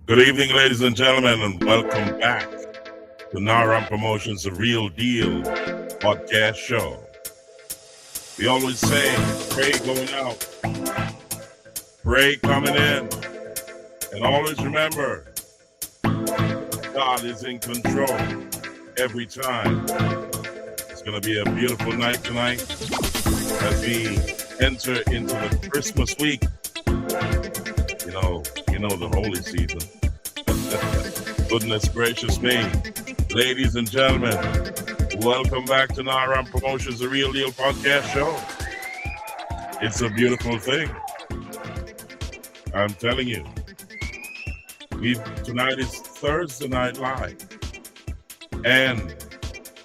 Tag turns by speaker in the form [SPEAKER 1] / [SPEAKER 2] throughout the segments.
[SPEAKER 1] Good evening, ladies and gentlemen, and welcome back to Naram Promotions, The Real Deal podcast show. We always say, pray going out, pray coming in, and always remember, God is in control every time. It's going to be a beautiful night tonight as we enter into the Christmas week. You know the holy season. Goodness gracious me. Ladies and gentlemen, welcome back to Naram Promotions, The Real Deal podcast show. It's a beautiful thing. I'm telling you. Tonight is Thursday Night Live. And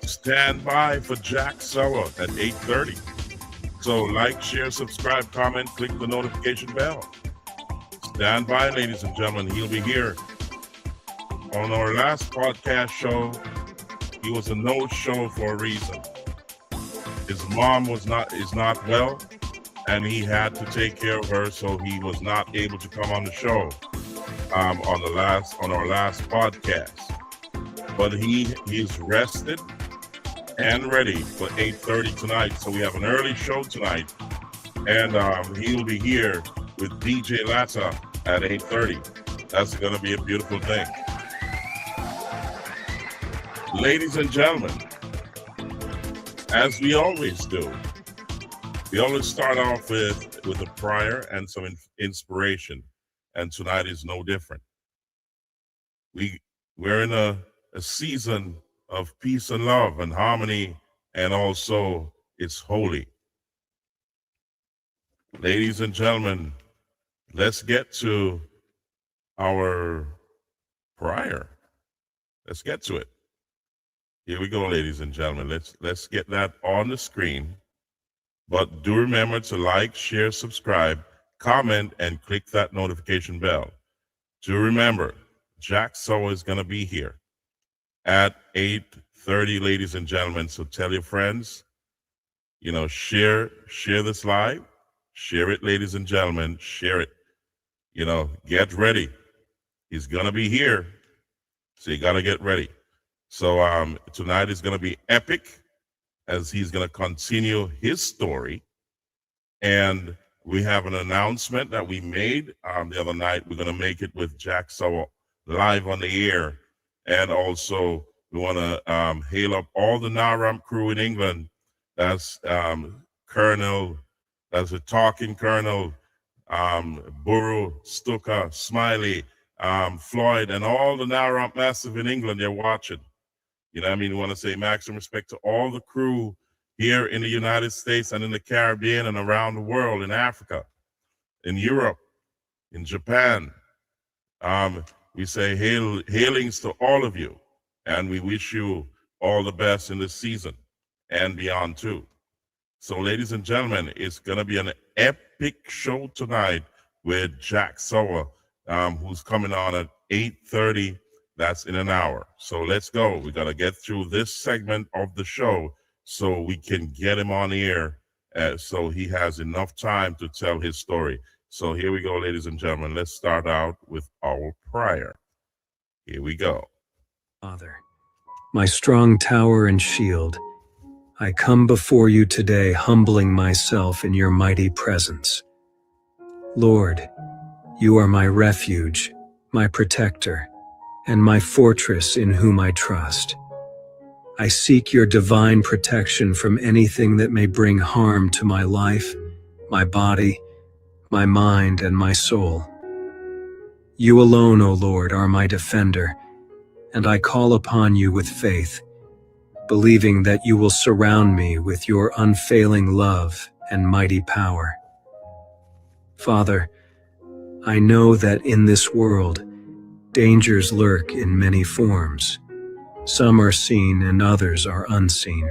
[SPEAKER 1] stand by for Jack SOWAH at 8:30. So like, share, subscribe, comment, click the notification bell. Stand by, ladies and gentlemen. He'll be here. On our last podcast show, he was a no-show for a reason. His mom is not well, and he had to take care of her, so he was not able to come on the show on our last podcast. But he's rested and ready for 8:30 tonight. So we have an early show tonight, and he'll be here with DJ Lassa at 8:30. That's going to be a beautiful thing. Ladies and gentlemen, as we always do, we always start off with a prayer and some inspiration, and tonight is no different. We're in a season of peace and love and harmony, and also it's holy. Ladies and gentlemen, let's get to our prayer. Let's get to it. Here we go, ladies and gentlemen. Let's get that on the screen. But do remember to like, share, subscribe, comment, and click that notification bell. Do remember, Jack SOWAH is going to be here at 8:30, ladies and gentlemen. So tell your friends, share this live. Share it, ladies and gentlemen. Share it. Get ready. He's going to be here. So you got to get ready. So tonight is going to be epic as he's going to continue his story. And we have an announcement that we made the other night. We're going to make it with Jack SOWAH live on the air. And also we want to hail up all the Naram crew in England. That's Colonel, that's a talking Colonel, Burrow, Stuka, Smiley, Floyd, and all the Naram Massive in England. They're watching. We want to say maximum respect to all the crew here in the United States and in the Caribbean and around the world, in Africa, in Europe, in Japan. We say hailings to all of you, and we wish you all the best in this season and beyond too. So, ladies and gentlemen, it's going to be an epic show tonight with Jack SOWAH, who's coming on at 8:30. That's in an hour. So let's go. We got to get through this segment of the show so we can get him on the air so he has enough time to tell his story. So here we go, ladies and gentlemen. Let's start out with our prayer. Here we go.
[SPEAKER 2] Father, my strong tower and shield, I come before you today, humbling myself in your mighty presence. Lord, you are my refuge, my protector, and my fortress in whom I trust. I seek your divine protection from anything that may bring harm to my life, my body, my mind, and my soul. You alone, O Lord, are my defender, and I call upon you with faith, believing that you will surround me with your unfailing love and mighty power. Father, I know that in this world, dangers lurk in many forms. Some are seen and others are unseen.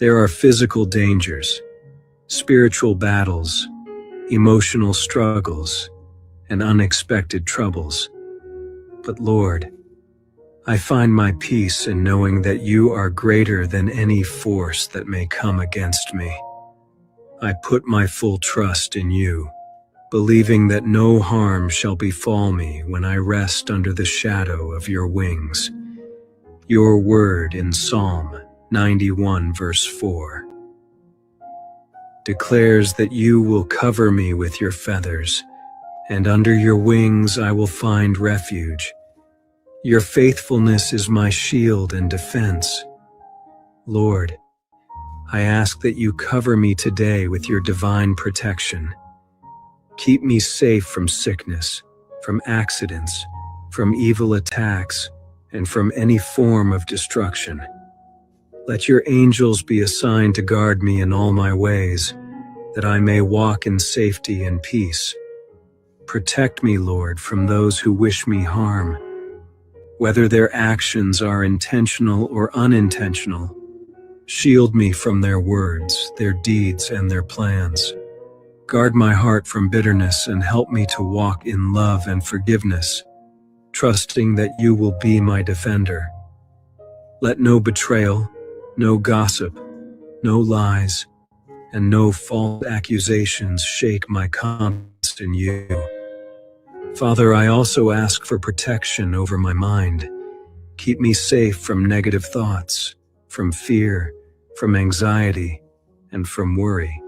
[SPEAKER 2] There are physical dangers, spiritual battles, emotional struggles, and unexpected troubles. But Lord, I find my peace in knowing that you are greater than any force that may come against me. I put my full trust in you, believing that no harm shall befall me when I rest under the shadow of your wings. Your word in Psalm 91 verse 4 declares that you will cover me with your feathers, and under your wings I will find refuge. Your faithfulness is my shield and defense. Lord, I ask that you cover me today with your divine protection. Keep me safe from sickness, from accidents, from evil attacks, and from any form of destruction. Let your angels be assigned to guard me in all my ways, that I may walk in safety and peace. Protect me, Lord, from those who wish me harm, whether their actions are intentional or unintentional. Shield me from their words, their deeds, and their plans. Guard my heart from bitterness and help me to walk in love and forgiveness, trusting that you will be my defender. Let no betrayal, no gossip, no lies, and no false accusations shake my confidence in you. Father, I also ask for protection over my mind. Keep me safe from negative thoughts, from fear, from anxiety, and from worry.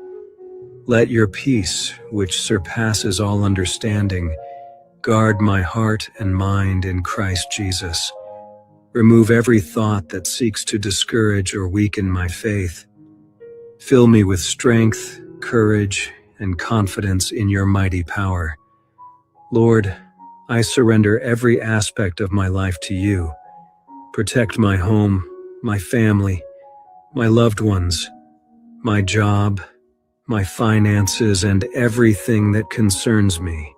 [SPEAKER 2] Let your peace, which surpasses all understanding, guard my heart and mind in Christ Jesus. Remove every thought that seeks to discourage or weaken my faith. Fill me with strength, courage, and confidence in your mighty power. Lord, I surrender every aspect of my life to you. Protect my home, my family, my loved ones, my job, my finances, and everything that concerns me.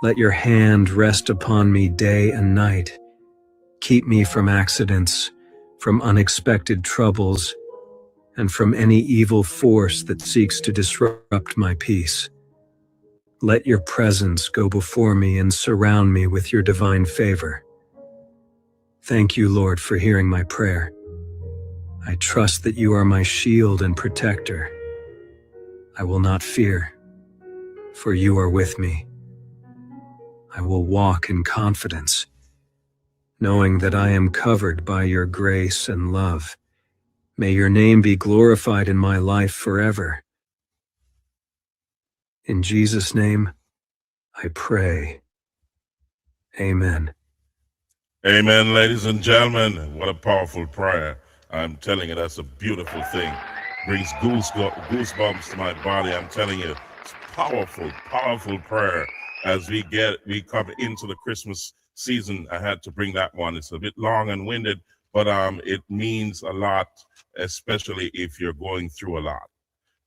[SPEAKER 2] Let your hand rest upon me day and night. Keep me from accidents, from unexpected troubles, and from any evil force that seeks to disrupt my peace. Let your presence go before me and surround me with your divine favor. Thank you, Lord, for hearing my prayer. I trust that you are my shield and protector. I will not fear, for you are with me. I will walk in confidence, knowing that I am covered by your grace and love. May your name be glorified in my life forever. In Jesus' name, I pray. Amen.
[SPEAKER 1] Amen, ladies and gentlemen. What a powerful prayer. I'm telling you, that's a beautiful thing. Brings goosebumps to my body. I'm telling you, it's powerful, powerful prayer. As we come into the Christmas season, I had to bring that one. It's a bit long and winded, but it means a lot, especially if you're going through a lot.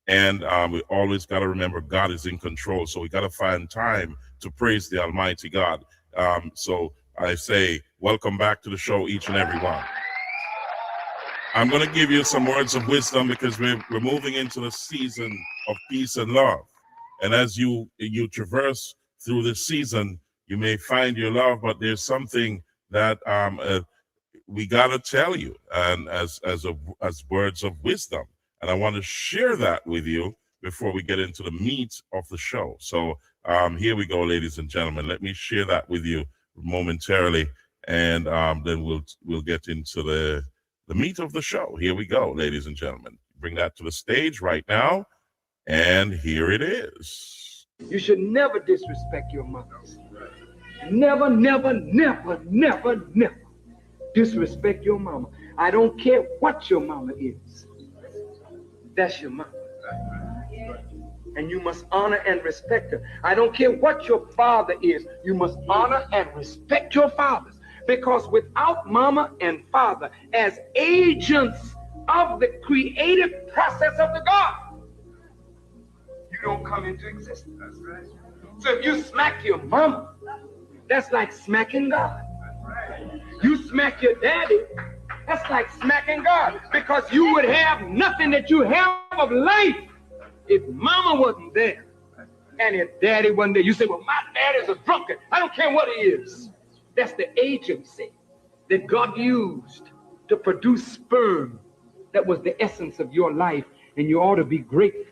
[SPEAKER 1] And we always got to remember God is in control. So we got to find time to praise the Almighty God. So I say, welcome back to the show, each and every one. I'm going to give you some words of wisdom because we're moving into the season of peace and love. And as you traverse through this season, you may find your love, but there's something that we got to tell you, and as words of wisdom. And I want to share that with you before we get into the meat of the show. So here we go, ladies and gentlemen. Let me share that with you momentarily, and then we'll get into the meat of the show. Here we go, ladies and gentlemen. Bring that to the stage right now, and here it is.
[SPEAKER 3] You should never disrespect your mothers. Never, never, never, never, never disrespect your mama. I don't care what your mama is. That's your mama. And you must honor and respect her. I don't care what your father is. You must honor and respect your fathers. Because without mama and father as agents of the creative process of the God, you don't come into existence. That's right. So if you smack your mama, that's like smacking God. You smack your daddy, that's like smacking God. Because you would have nothing that you have of life if mama wasn't there. And if daddy wasn't there, you say, well, my daddy's a drunkard. I don't care what he is. That's the agency that God used to produce sperm. That was the essence of your life, and you ought to be grateful.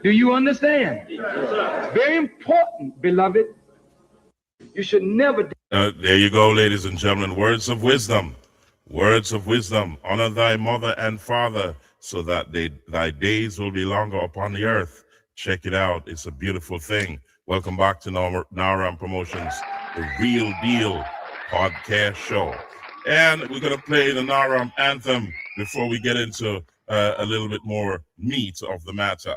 [SPEAKER 3] Do you understand? Very important, beloved. You should never.
[SPEAKER 1] There you go, ladies and gentlemen. Words of wisdom. Words of wisdom. Honor thy mother and father so that thy days will be longer upon the earth. Check it out. It's a beautiful thing. Welcome back to Naram Promotions, the Real Deal podcast show. And we're going to play the Naram anthem before we get into a little bit more meat of the matter.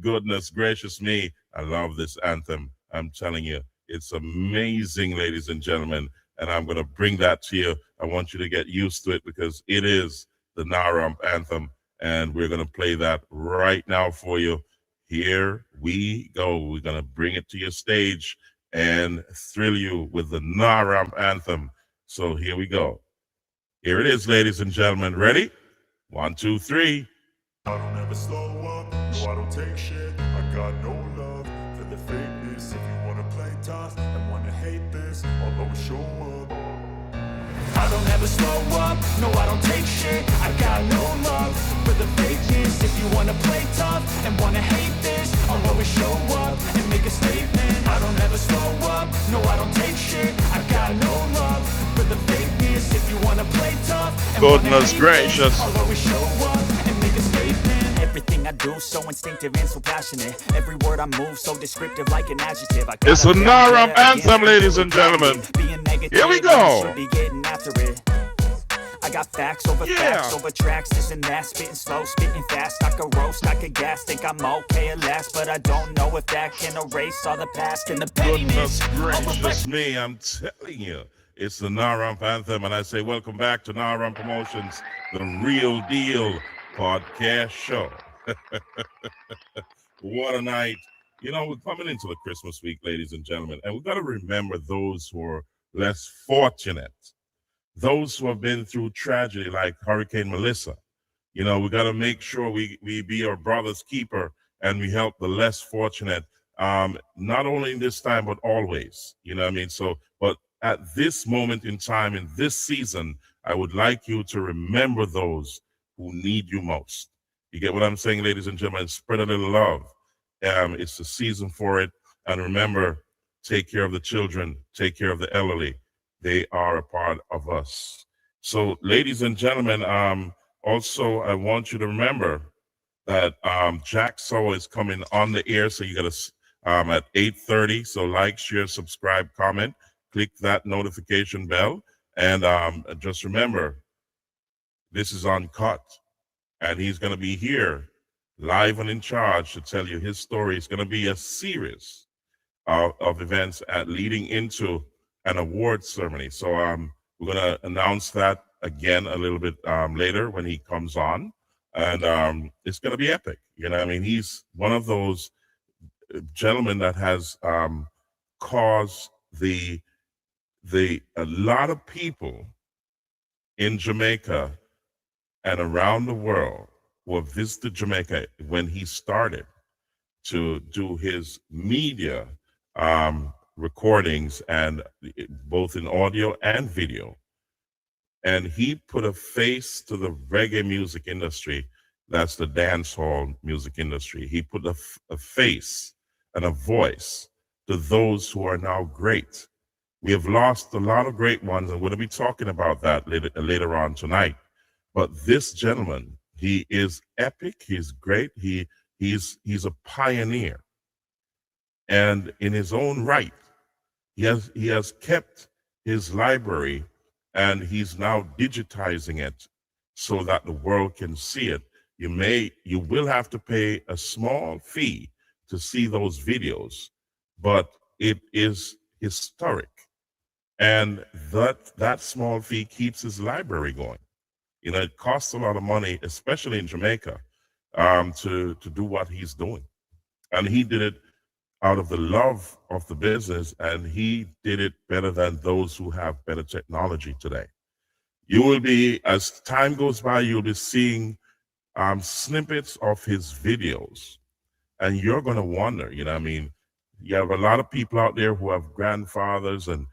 [SPEAKER 1] Goodness gracious me. I love this anthem. I'm telling you, it's amazing, ladies and gentlemen. And I'm going to bring that to you. I want you to get used to it because it is the Naram anthem. And we're going to play that right now for you. Here we go. We're going to bring it to your stage and thrill you with the Naram anthem. So here we go. Here it is, ladies and gentlemen. Ready? 1, 2, 3.
[SPEAKER 4] I don't ever slow up, no I don't take shit. I got no love for the fakeness. If you wanna play tough and wanna hate this, I'll always show up. I don't ever slow up, no I don't take shit. I got no love for the fakeness. If you wanna play tough and wanna hate this, I'll always show up and make a statement. I don't ever slow up, no I don't take shit. I got no love for the fakeness. If you wanna play tough and
[SPEAKER 1] Goodness gracious.
[SPEAKER 4] I'll always show up and make a statement. Everything I do so instinctive and so passionate. Every word I move so descriptive like an adjective.
[SPEAKER 1] It's a Naram anthem, ladies and gentlemen. Here we go.
[SPEAKER 4] Be getting after it. I got facts over facts over tracks, this and that. Spitting slow, spitting fast. I could roast, I could gas. Think I'm okay at last, but I don't know if that can erase all the past and the pettiness.
[SPEAKER 1] Goodness gracious me, I'm telling you. It's the Naram anthem, and I say welcome back to Naram Promotions, the Real Deal podcast show. What a night. You know, we're coming into the Christmas week, ladies and gentlemen, and we've got to remember those who are less fortunate, those who have been through tragedy like Hurricane Melissa. You know, we got to make sure we be our brother's keeper and we help the less fortunate, not only in this time, but always, you know what I mean? So, but at this moment in time, in this season, I would like you to remember those who need you most. You get what I'm saying, ladies and gentlemen? Spread a little love. It's the season for it. And remember, take care of the children, take care of the elderly. They are a part of us. So, ladies and gentlemen, also, I want you to remember that Jack SOWAH is coming on the air. So you got to at 8:30. So like, share, subscribe, comment, click that notification bell. And just remember, this is Uncut. And he's going to be here live and in charge to tell you his story. It's going to be a series of events leading into an award ceremony. So we're going to announce that again a little bit later when he comes on. And it's going to be epic. You know, I mean, he's one of those gentlemen that has caused a lot of people in Jamaica and around the world who have visited Jamaica when he started to do his media recordings, and both in audio and video. And he put a face to the reggae music industry. That's the dancehall music industry. He put a face and a voice to those who are now great. We have lost a lot of great ones, and we're going to be talking about that later on tonight. But this gentleman, he is epic. He's great. He's a pioneer, and in his own right, he has kept his library, and he's now digitizing it so that the world can see it. You will have to pay a small fee to see those videos, but it is historic, and that small fee keeps his library going. You know, it costs a lot of money, especially in Jamaica, to do what he's doing. And he did it out of the love of the business, and he did it better than those who have better technology today. You will be, as time goes by, you'll be seeing snippets of his videos, and you're going to wonder, you know what I mean? You have a lot of people out there who have grandfathers and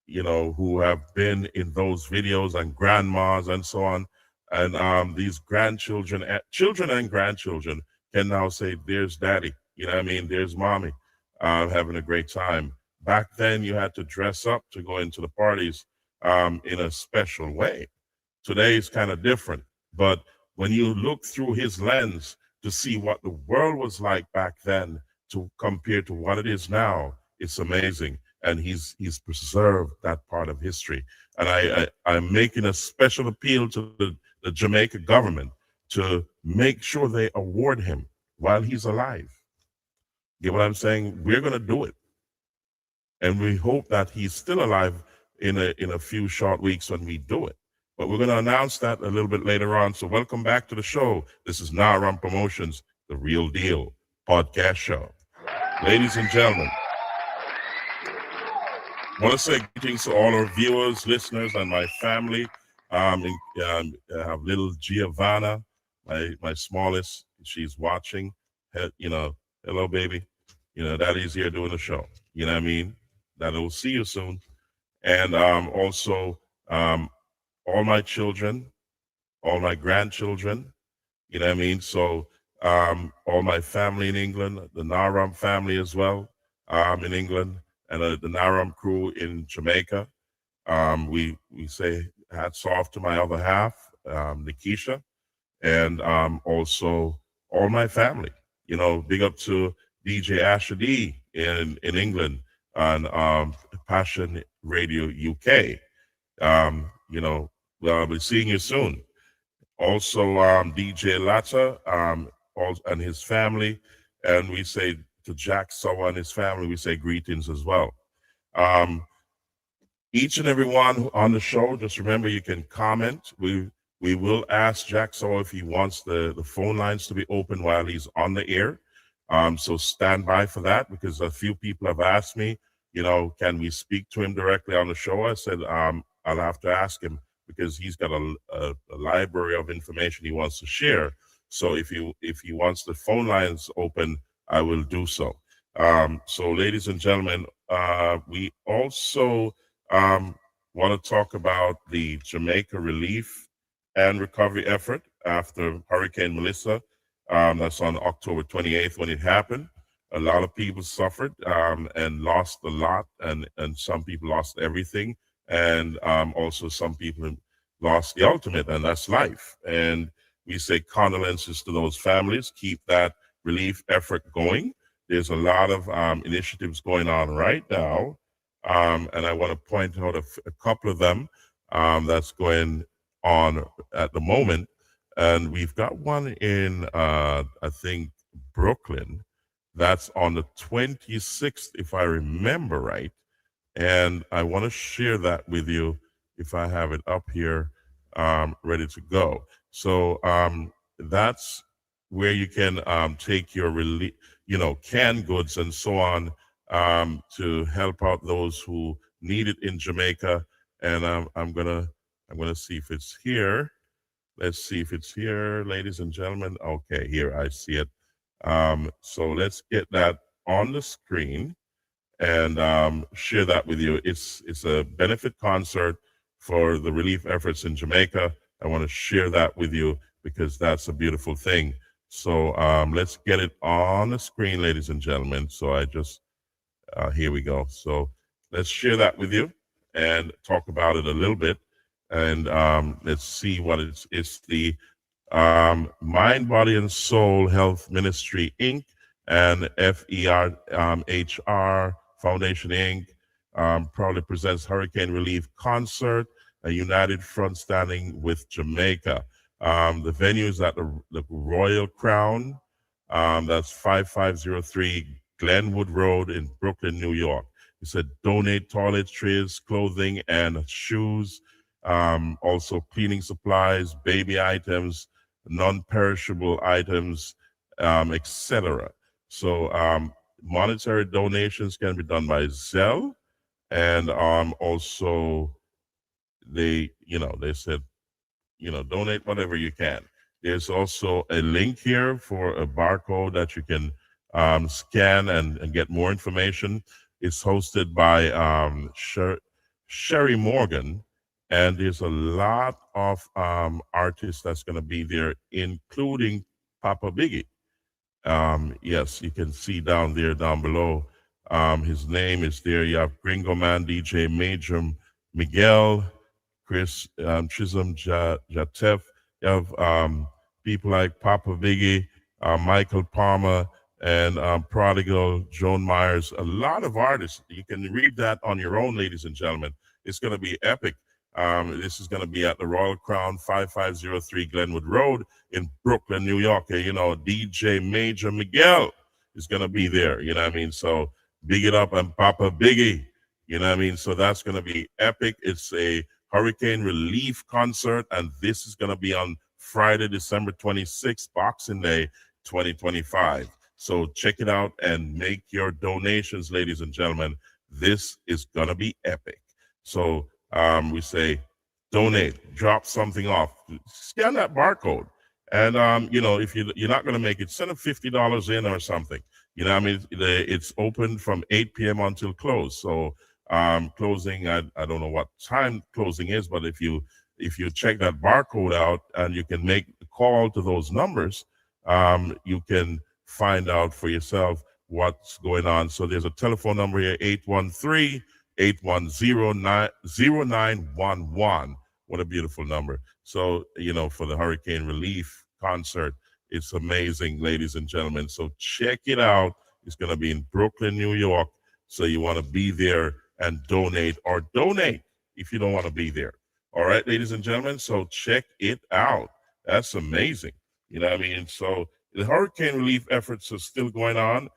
[SPEAKER 1] you know, who have been in those videos, and grandmas and so on. And these grandchildren, children and grandchildren can now say, there's daddy, you know what I mean? There's mommy, having a great time. Back then you had to dress up to go into the parties in a special way. Today is kind of different, but when you look through his lens to see what the world was like back then to compare to what it is now, it's amazing. And he's preserved that part of history. And I'm making a special appeal to the Jamaica government to make sure they award him while he's alive. Get what I'm saying? We're going to do it. And we hope that he's still alive in a few short weeks when we do it. But we're going to announce that a little bit later on. So welcome back to the show. This is Naram Promotions, the Real Deal podcast show. Ladies and gentlemen, I want to say greetings to all our viewers, listeners, and my family. I have little Giovanna, my smallest. She's watching. Hello, baby. Daddy's here doing the show. You know what I mean? That will see you soon. And also all my children, all my grandchildren. You know what I mean? So all my family in England, the Naram family as well in England, and the Naram crew in Jamaica. We say hats off to my other half, Nikisha, and also all my family. Big up to DJ Asher D in England on Passion Radio UK. I'll be seeing you soon. Also, DJ Latta and his family, and we say to Jack SOWAH and his family, we say greetings as well. Each and every one on the show, just remember you can comment. We will ask Jack SOWAH if he wants the phone lines to be open while he's on the air. So stand by for that, because a few people have asked me, can we speak to him directly on the show? I said, I'll have to ask him, because he's got a library of information he wants to share. So if he wants the phone lines open, I will do so. So ladies and gentlemen, we also want to talk about the Jamaica relief and recovery effort after Hurricane Melissa. That's on October 28th when it happened. A lot of people suffered and lost a lot, and some people lost everything. And also some people lost the ultimate, and that's life. And we say condolences to those families. Keep that relief effort going. There's a lot of initiatives going on right now, and I want to point out a couple of them that's going on at the moment. And we've got one in, I think, Brooklyn. That's on the 26th, if I remember right. And I want to share that with you if I have it up here ready to go. So that's where you can take your canned goods and so on to help out those who need it in Jamaica. And I'm gonna see if it's here. Let's see if it's here, ladies and gentlemen. Okay, here I see it. So let's get that on the screen and share that with you. It's a benefit concert for the relief efforts in Jamaica. I want to share that with you because that's a beautiful thing. So let's get it on the screen, ladies and gentlemen. So I just, here we go. So let's share that with you and talk about it a little bit. And let's see what it's the Mind, Body, and Soul Health Ministry, Inc. and FERHR Foundation, Inc. Proudly presents Hurricane Relief Concert, a united front standing with Jamaica. The venue is at the Royal Crown. That's 5503 Glenwood Road in Brooklyn, New York. It said donate toiletries, clothing, and shoes. Also cleaning supplies, baby items, non-perishable items, etc. So monetary donations can be done by Zelle, and also they said, donate whatever you can. There's also a link here for a barcode that you can scan and get more information. It's hosted by Sherry Morgan, And there's a lot of artists that's going to be there, including Papa Biggie. Yes, you can see down there, down below. His name is there. You have Gringo Man, DJ Major, Miguel, Chris Chisholm, Jatef. You have people like Papa Biggie, Michael Palmer, and Prodigal, Joan Myers. A lot of artists. You can read that on your own, ladies and gentlemen. It's going to be epic. This is going to be at the Royal Crown, 5503 Glenwood Road in Brooklyn, New York. You know, DJ Major Miguel is going to be there. You know what I mean? So big it up, and Papa Biggie. You know what I mean? So that's going to be epic. It's a hurricane relief concert, and this is going to be on Friday, December 26th, Boxing Day, 2025. So check it out and make your donations, ladies and gentlemen. This is going to be epic. So we say donate, drop something off, scan that barcode. And, you know, if you're not going to make it, send them $50 in or something. You know what I mean? It's open from 8 p.m. until close. So closing, I don't know what time closing is, but if you check that barcode out and you can make the call to those numbers, you can find out for yourself what's going on. So there's a telephone number here, 813-810-0911. What a beautiful number. So, you know, for the hurricane relief concert, it's amazing, ladies and gentlemen. So check it out. It's going to be in Brooklyn, New York. So you want to be there and donate, or donate if you don't want to be there. All right, ladies and gentlemen. So check it out. That's amazing. You know what I mean? So the hurricane relief efforts are still going on.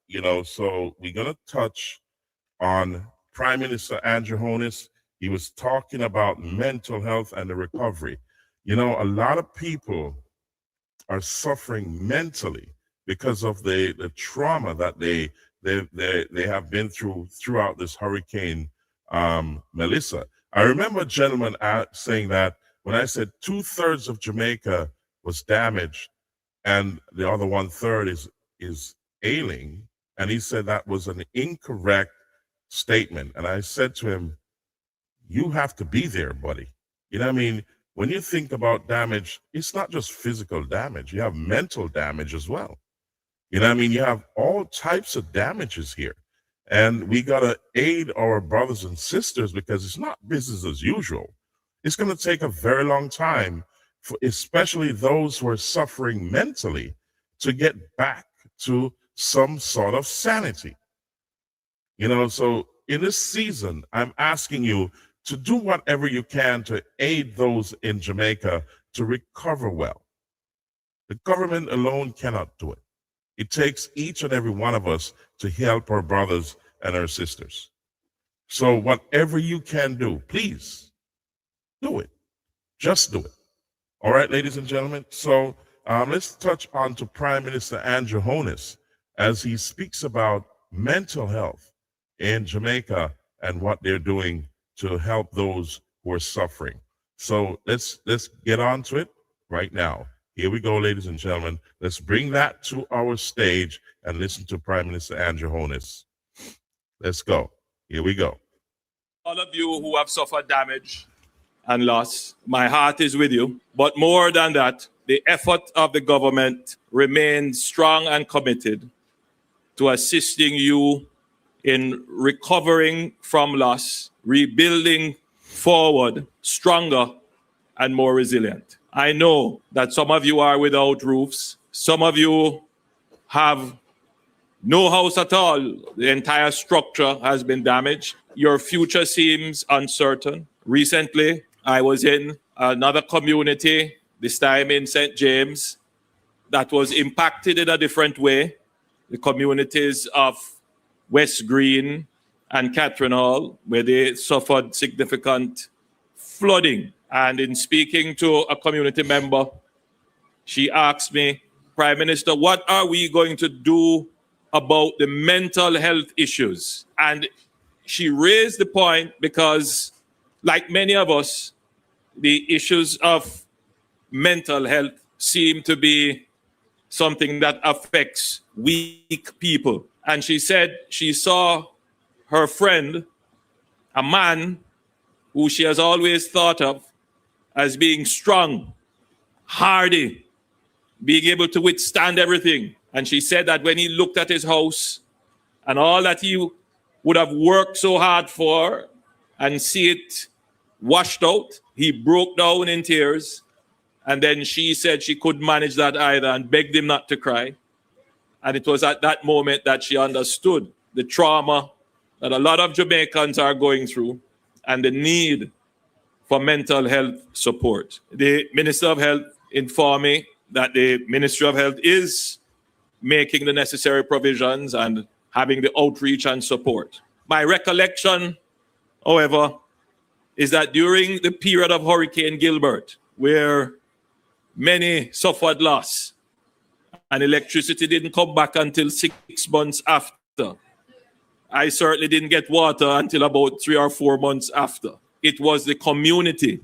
[SPEAKER 1] You know, so we're going to touch on Prime Minister Andrew Holness. He was talking about mental health and the recovery. You know, a lot of people are suffering mentally because of the trauma that they have been throughout this hurricane, Melissa. I remember a gentleman saying that when I said 2/3 of Jamaica was damaged and the other 1/3 is ailing, and he said that was an incorrect statement. And I said to him, you have to be there, buddy. You know what I mean? When you think about damage, it's not just physical damage. You have mental damage as well. You know what I mean? You have all types of damages here. And we got to aid our brothers and sisters because it's not business as usual. It's going to take a very long time, for especially those who are suffering mentally, to get back to some sort of sanity. You know, so in this season, I'm asking you to do whatever you can to aid those in Jamaica to recover well. The government alone cannot do it. It takes each and every one of us to help our brothers and our sisters. So whatever you can do, please do it. Just do it. All right, ladies and gentlemen. So let's touch on to Prime Minister Andrew Holness as he speaks about mental health in Jamaica and what they're doing to help those who are suffering. So let's get on to it right now. Here we go, ladies and gentlemen. Let's bring that to our stage and listen to Prime Minister Andrew Holness. Let's go. Here we go.
[SPEAKER 5] All of you who have suffered damage and loss, my heart is with you. But more than that, the effort of the government remains strong and committed to assisting you in recovering from loss, rebuilding forward, stronger and more resilient. I know that some of you are without roofs. Some of you have no house at all. The entire structure has been damaged. Your future seems uncertain. Recently, I was in another community, this time in St. James, that was impacted in a different way. The communities of West Green and Catherine Hall, where they suffered significant flooding. And in speaking to a community member, she asked me, Prime Minister, what are we going to do about the mental health issues? And she raised the point because, like many of us, the issues of mental health seem to be something that affects weak people. And she said she saw her friend, a man who she has always thought of as being strong, hardy, being able to withstand everything. And she said that when he looked at his house and all that he would have worked so hard for and see it washed out, he broke down in tears. And then she said she couldn't manage that either and begged him not to cry. And it was at that moment that she understood the trauma that a lot of Jamaicans are going through and the need for mental health support. The Minister of Health informed me that the Ministry of Health is making the necessary provisions and having the outreach and support. My recollection, however, is that during the period of Hurricane Gilbert, where many suffered loss and electricity didn't come back until 6 months after, I certainly didn't get water until about 3 or 4 months after. It was the community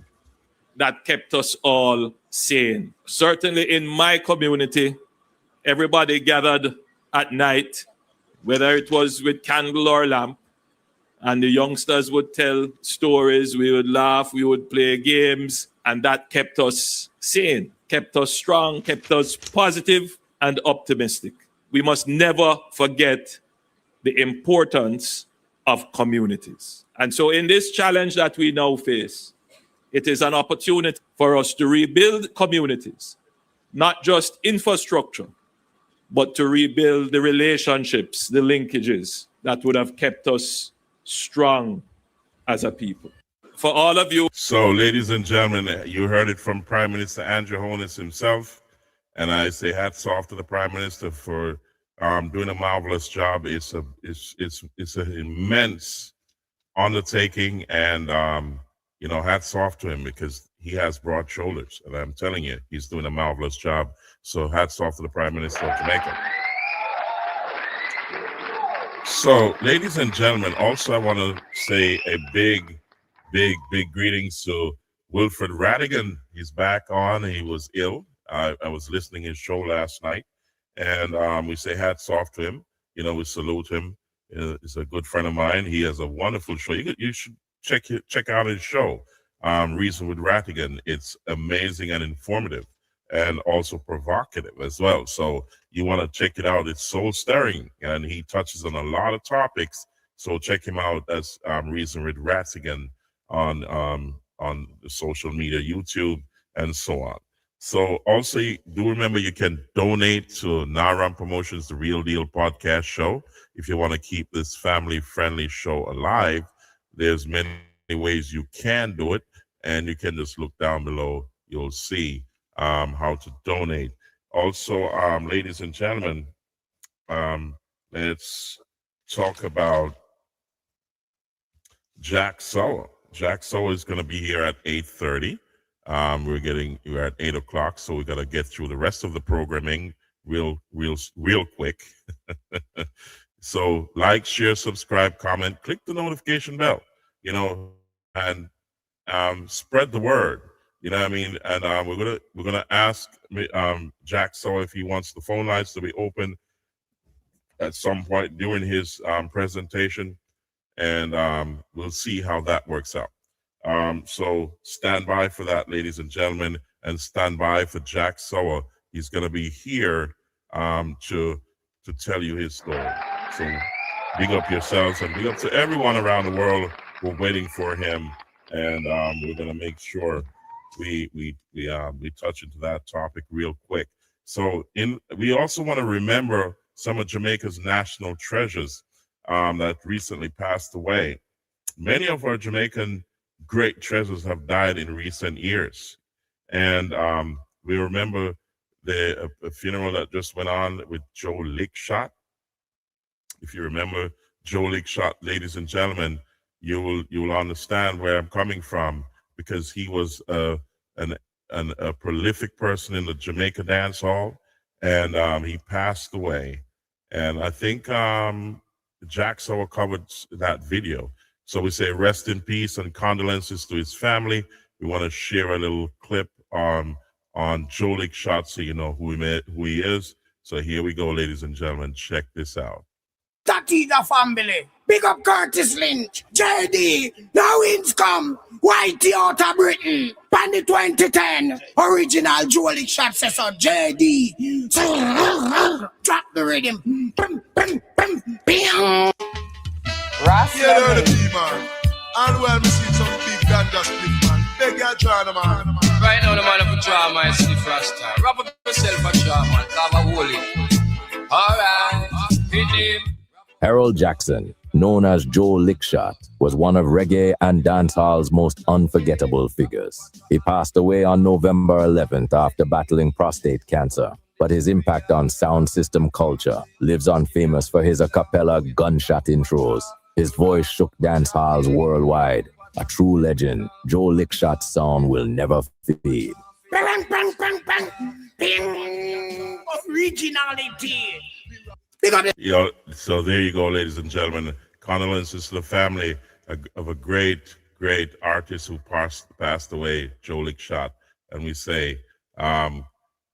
[SPEAKER 5] that kept us all sane. Certainly in my community, everybody gathered at night, whether it was with candle or lamp, and the youngsters would tell stories, we would laugh, we would play games, and that kept us sane, kept us strong, kept us positive and optimistic. We must never forget the importance of communities. And so in this challenge that we now face, it is an opportunity for us to rebuild communities, not just infrastructure, but to rebuild the relationships, the linkages that would have kept us strong as a people. For all of you.
[SPEAKER 1] So, ladies and gentlemen, you heard it from Prime Minister Andrew Holness himself. And I say hats off to the Prime Minister for doing a marvelous job. It's an immense undertaking, and hats off to him because he has broad shoulders. And I'm telling you, he's doing a marvelous job. So hats off to the Prime Minister of Jamaica. So, ladies and gentlemen, also I want to say a big greetings to Wilfred Radigan. He's back on. He was ill. I was listening to his show last night, and we say hats off to him. We salute him. He's a good friend of mine. He has a wonderful show. You should check out his show, Reason with Radigan. It's amazing and informative, and also provocative as well. So you want to check it out. It's soul stirring, and he touches on a lot of topics. So check him out as Reason with Radigan on the social media, YouTube, and so on. So also do remember you can donate to Naram Promotions, the Real Deal podcast show. If you want to keep this family-friendly show alive, there's many ways you can do it, and you can just look down below. You'll see how to donate. Also, ladies and gentlemen, let's talk about Jack SOWAH. Jack SOWAH is going to be here at 8:30. We're at 8 o'clock, so we got to get through the rest of the programming real quick. So like, share, subscribe, comment, click the notification bell, and spread the word. You know what I mean? And we're gonna ask Jack SOWAH if he wants the phone lines to be open at some point during his presentation, and we'll see how that works out. So stand by for that, ladies and gentlemen, and stand by for Jack SOWAH. He's going to be here to tell you his story. So big up yourselves and big up to everyone around the world. We're waiting for him, and we're going to make sure we touch into that topic real quick. So we also want to remember some of Jamaica's national treasures that recently passed away. Many of our Jamaican great treasures have died in recent years, and we remember the funeral that just went on with Joe Lickshot. If you remember Joe Lickshot, ladies and gentlemen, you will understand where I'm coming from, because he was a prolific person in the Jamaica dance hall, and he passed away. And I think Jack SOWAH covered that video. So we say rest in peace and condolences to his family. We want to share a little clip on Joe Lickshot so you know who he is. So here we go, ladies and gentlemen. Check this out.
[SPEAKER 6] That is the family. Big up Curtis Lynch, JD, now wins come. Whitey out of Britain, Pandy 2010. Original Jolie shot says so JD. Drop the rhythm.
[SPEAKER 7] Yeah, know the beat, man. And well, me see some big ganja split, man. Beg your China, man.
[SPEAKER 8] Right now, the man of a draw, my stiff rasta. Wrap up yourself a draw, man. Have a holy. Alright, hit him.
[SPEAKER 9] Harold Jackson, known as Joe Lickshot, was one of reggae and dancehall's most unforgettable figures. He passed away on November 11th after battling prostate cancer, but his impact on sound system culture lives on, famous for his a cappella gunshot intros. His voice shook dancehalls worldwide. A true legend, Joe Lickshot's sound will never fade.
[SPEAKER 6] Bang, bang, bang, bang. Bing. Originality.
[SPEAKER 1] So there you go, ladies and gentlemen. Condolences to the family of a great, great artist who passed away, Joe Lickshot. And we say,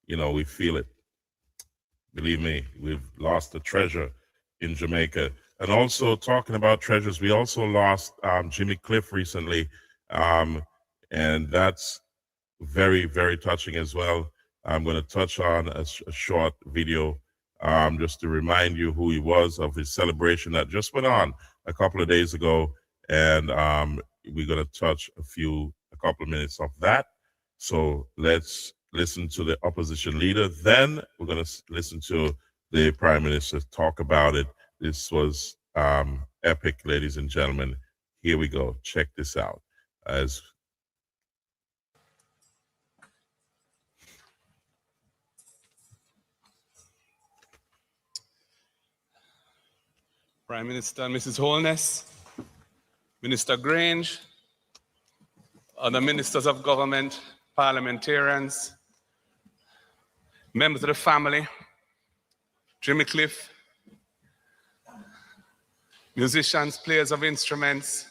[SPEAKER 1] we feel it. Believe me, we've lost a treasure in Jamaica. And also, talking about treasures, we also lost Jimmy Cliff recently. And that's very, very touching as well. I'm going to touch on a short video just to remind you who he was, of his celebration that just went on a couple of days ago. And we're going to touch a couple of minutes of that. So let's listen to the opposition leader. Then we're going to listen to the Prime Minister talk about it. This was epic, ladies and gentlemen. Here we go. Check this out.
[SPEAKER 10] Prime Minister and Mrs. Holness, Minister Grange, other ministers of government, parliamentarians, members of the family, Jimmy Cliff, musicians, players of instruments,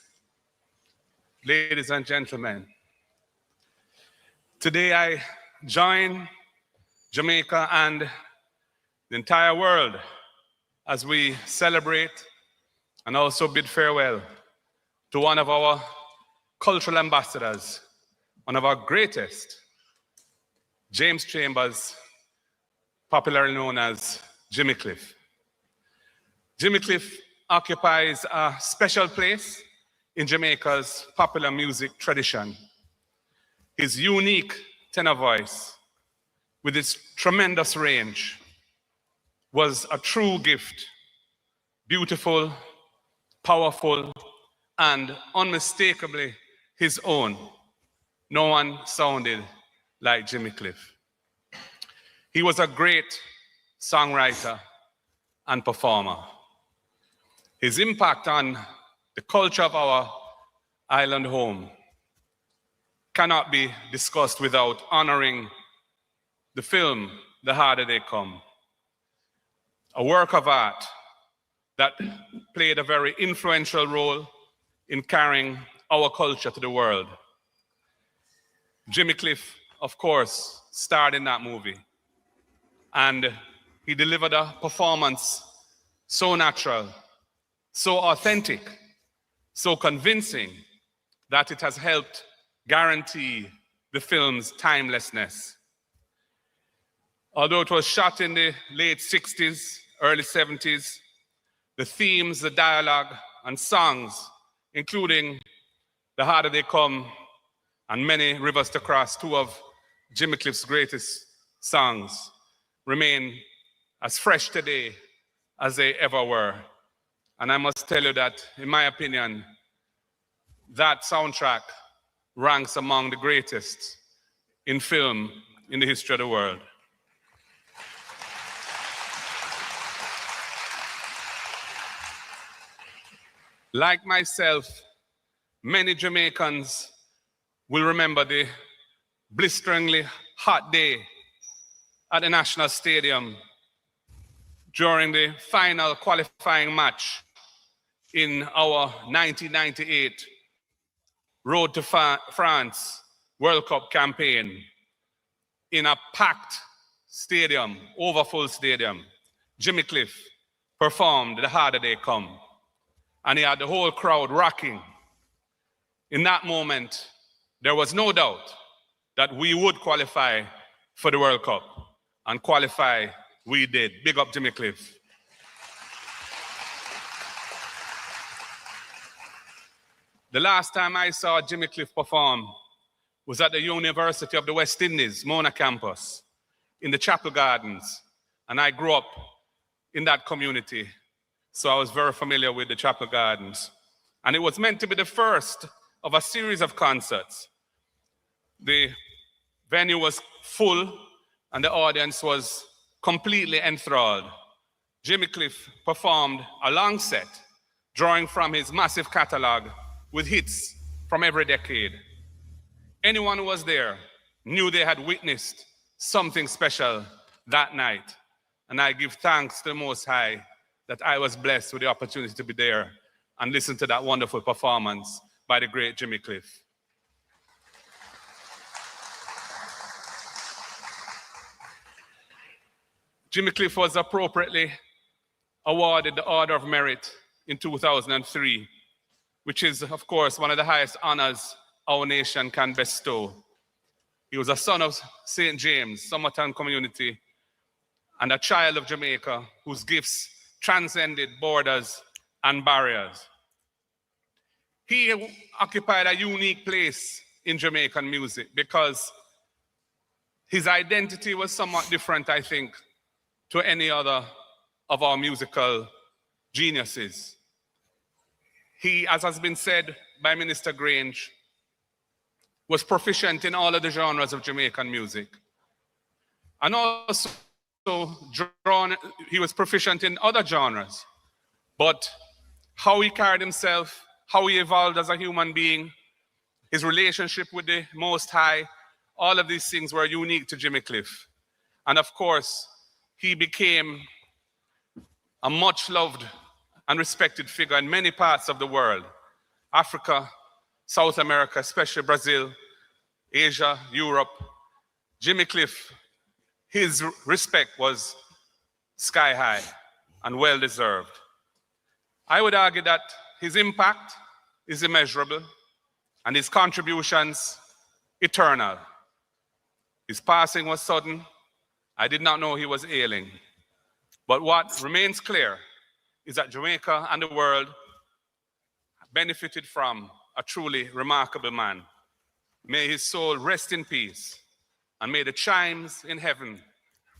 [SPEAKER 10] ladies and gentlemen. Today I join Jamaica and the entire world as we celebrate and also bid farewell to one of our cultural ambassadors, one of our greatest, James Chambers, popularly known as Jimmy Cliff. Jimmy Cliff occupies a special place in Jamaica's popular music tradition. His unique tenor voice, with its tremendous range, was a true gift, beautiful, powerful, and unmistakably his own. No one sounded like Jimmy Cliff. He was a great songwriter and performer. His impact on the culture of our island home cannot be discussed without honoring the film, The Harder They Come, a work of art that played a very influential role in carrying our culture to the world. Jimmy Cliff, of course, starred in that movie, and he delivered a performance so natural, so authentic, so convincing that it has helped guarantee the film's timelessness. Although it was shot in the late 60s, early 70s, the themes, the dialogue, and songs, including The Harder They Come and Many Rivers to Cross, two of Jimmy Cliff's greatest songs, remain as fresh today as they ever were. And I must tell you that, in my opinion, that soundtrack ranks among the greatest in film in the history of the world. Like myself, many Jamaicans will remember the blisteringly hot day at the National Stadium during the final qualifying match in our 1998 Road to France World Cup campaign. In a packed stadium, overfull stadium, Jimmy Cliff performed, the harder they come. And he had the whole crowd rocking. In that moment, there was no doubt that we would qualify for the World Cup. And qualify, we did. Big up Jimmy Cliff. The last time I saw Jimmy Cliff perform was at the University of the West Indies, Mona campus, in the Chapel Gardens. And I grew up in that community, so I was very familiar with the Chapel Gardens. And it was meant to be the first of a series of concerts. The venue was full, and the audience was completely enthralled. Jimmy Cliff performed a long set, drawing from his massive catalog with hits from every decade. Anyone who was there knew they had witnessed something special that night. And I give thanks to the Most High that I was blessed with the opportunity to be there and listen to that wonderful performance by the great Jimmy Cliff. Jimmy Cliff was appropriately awarded the Order of Merit in 2003, which is, of course, one of the highest honors our nation can bestow. He was a son of St. James, Somerton community, and a child of Jamaica whose gifts transcended borders and barriers. He occupied a unique place in Jamaican music because his identity was somewhat different, I think, to any other of our musical geniuses. He, as has been said by Minister Grange, was proficient in all of the genres of Jamaican music. And also, he was proficient in other genres. But how he carried himself, how he evolved as a human being, his relationship with the Most High, all of these things were unique to Jimmy Cliff. And of course, he became a much loved and respected figure in many parts of the world. Africa, South America, especially Brazil, Asia, Europe. Jimmy Cliff, his respect was sky high and well-deserved. I would argue that his impact is immeasurable and his contributions eternal. His passing was sudden. I did not know he was ailing. But what remains clear is that Jamaica and the world benefited from a truly remarkable man. May his soul rest in peace, and may the chimes in heaven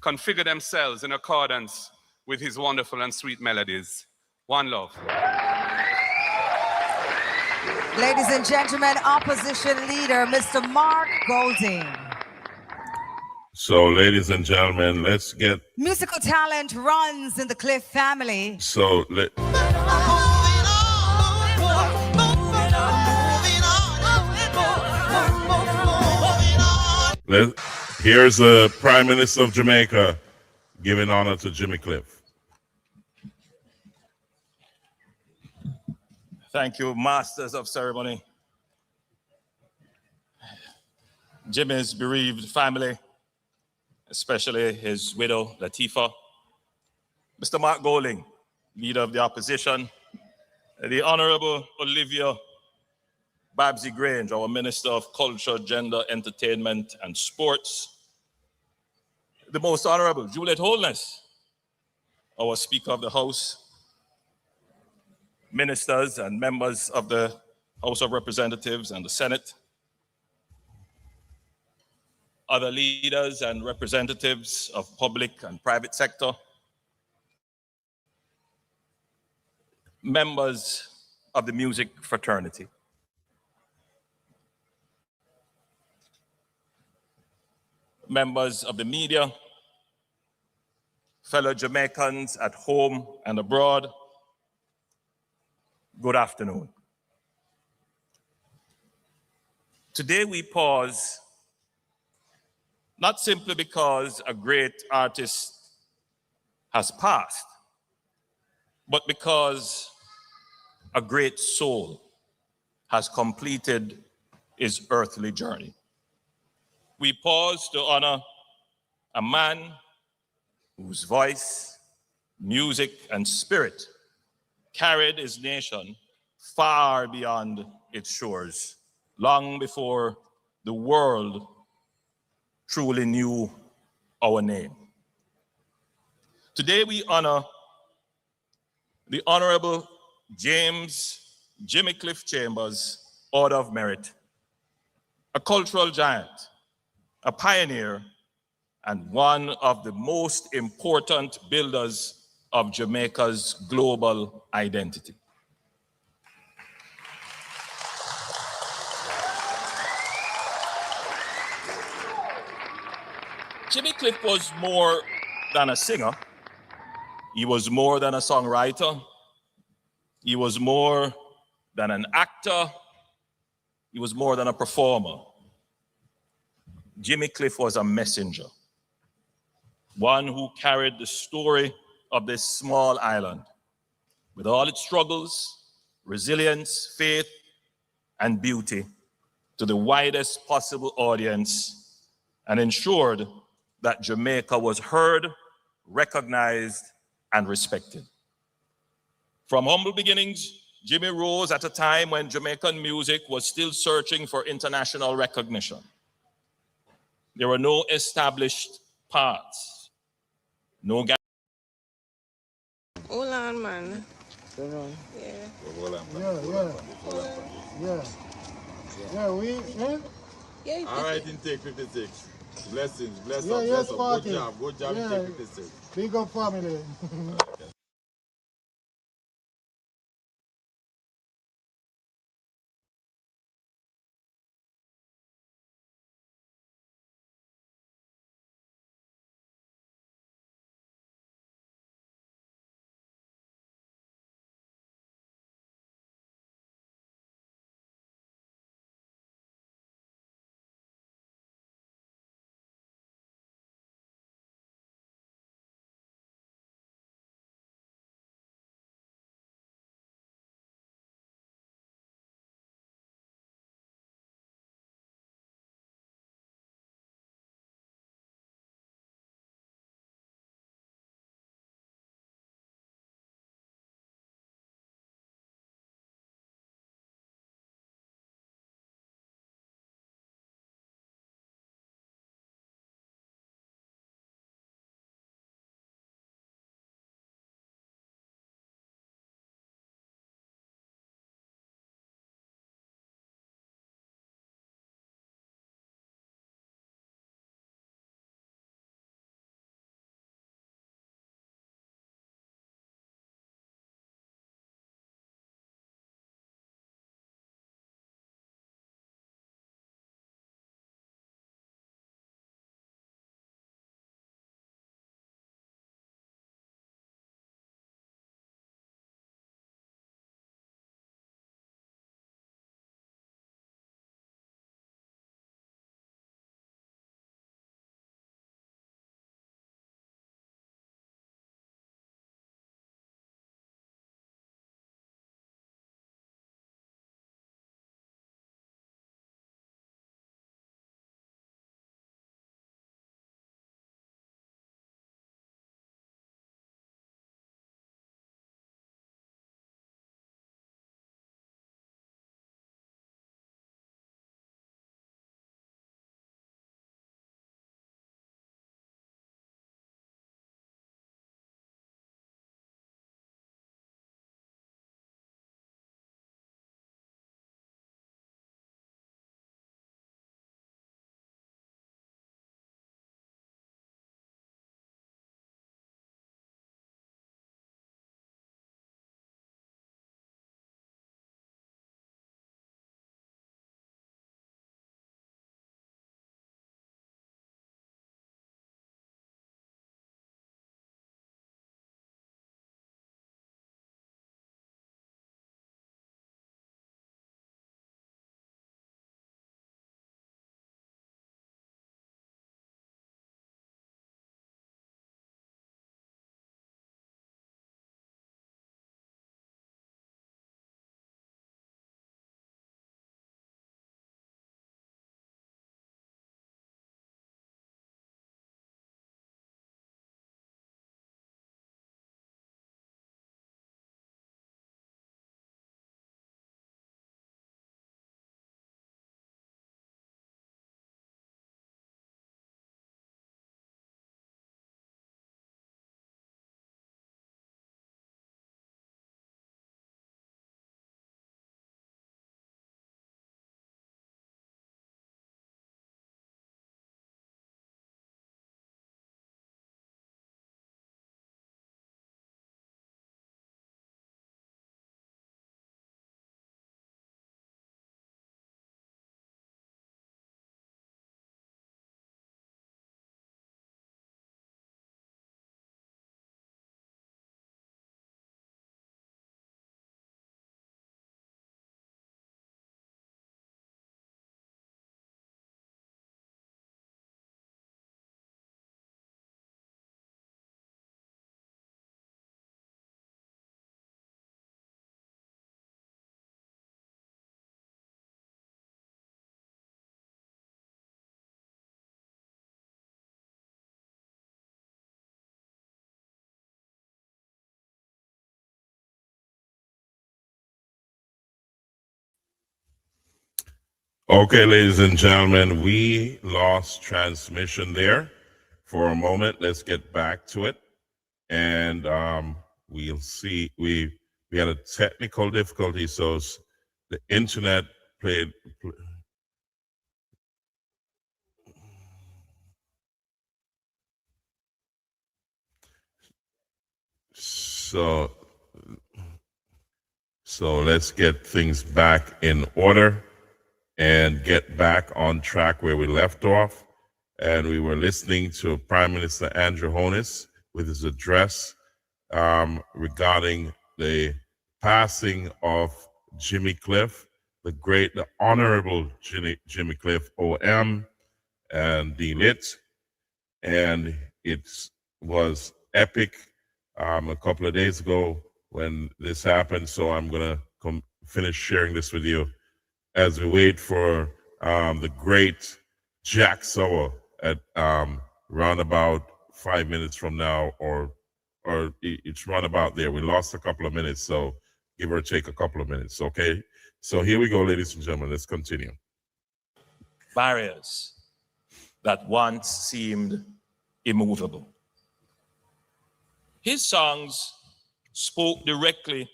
[SPEAKER 10] configure themselves in accordance with his wonderful and sweet melodies. One love.
[SPEAKER 11] Ladies and gentlemen, opposition leader, Mr. Mark Golding.
[SPEAKER 1] So, ladies and gentlemen, let's get...
[SPEAKER 11] Musical talent runs in the Cliff family.
[SPEAKER 1] So, here's the Prime Minister of Jamaica giving honor to Jimmy Cliff.
[SPEAKER 5] Thank you, masters of ceremony. Jimmy's bereaved family, especially his widow, Latifah. Mr. Mark Golding, leader of the opposition. The Honorable Olivia Babsy Grange, our Minister of Culture, Gender, Entertainment, and Sports. The Most Honorable Juliet Holness, our Speaker of the House. Ministers and members of the House of Representatives and the Senate. Other leaders and representatives of public and private sector. Members of the music fraternity. Members of the media, fellow Jamaicans at home and abroad, good afternoon. Today we pause not simply because a great artist has passed, but because a great soul has completed his earthly journey. We pause to honor a man whose voice, music, and spirit carried his nation far beyond its shores, long before the world truly knew our name. Today we honor the Honorable James Jimmy Cliff Chambers Order of Merit, a cultural giant, a pioneer, and one of the most important builders of Jamaica's global identity. Jimmy Cliff was more than a singer. He was more than a songwriter. He was more than an actor. He was more than a performer. Jimmy Cliff was a messenger, one who carried the story of this small island with all its struggles, resilience, faith, and beauty to the widest possible audience, and ensured that Jamaica was heard, recognized, and respected. From humble beginnings, Jimmy rose at a time when Jamaican music was still searching for international recognition. There were no established paths, no
[SPEAKER 12] Hold on, man.
[SPEAKER 13] Yeah.
[SPEAKER 12] Yeah,
[SPEAKER 13] All right, in take 56. Blessings, bless
[SPEAKER 14] Yeah,
[SPEAKER 13] up,
[SPEAKER 14] yes,
[SPEAKER 13] bless up.
[SPEAKER 14] party.
[SPEAKER 13] Good job, in take 56.
[SPEAKER 14] Big up family.
[SPEAKER 1] Okay, ladies and gentlemen, we lost transmission there for a moment. Let's get back to it. And we'll see. We had a technical difficulty, so the internet played. So let's get things back in order and get back on track where we left off. And we were listening to Prime Minister Andrew Holness with his address regarding the passing of Jimmy Cliff, the Honorable Jimmy Cliff, OM, and D-Lit. And it was epic a couple of days ago when this happened. So I'm going to finish sharing this with you as we wait for the great Jack SOWAH at round about 5 minutes from now, or it's round about there. We lost a couple of minutes, so give or take a couple of minutes, okay? So here we go, ladies and gentlemen. Let's continue.
[SPEAKER 5] Barriers that once seemed immovable. His songs spoke directly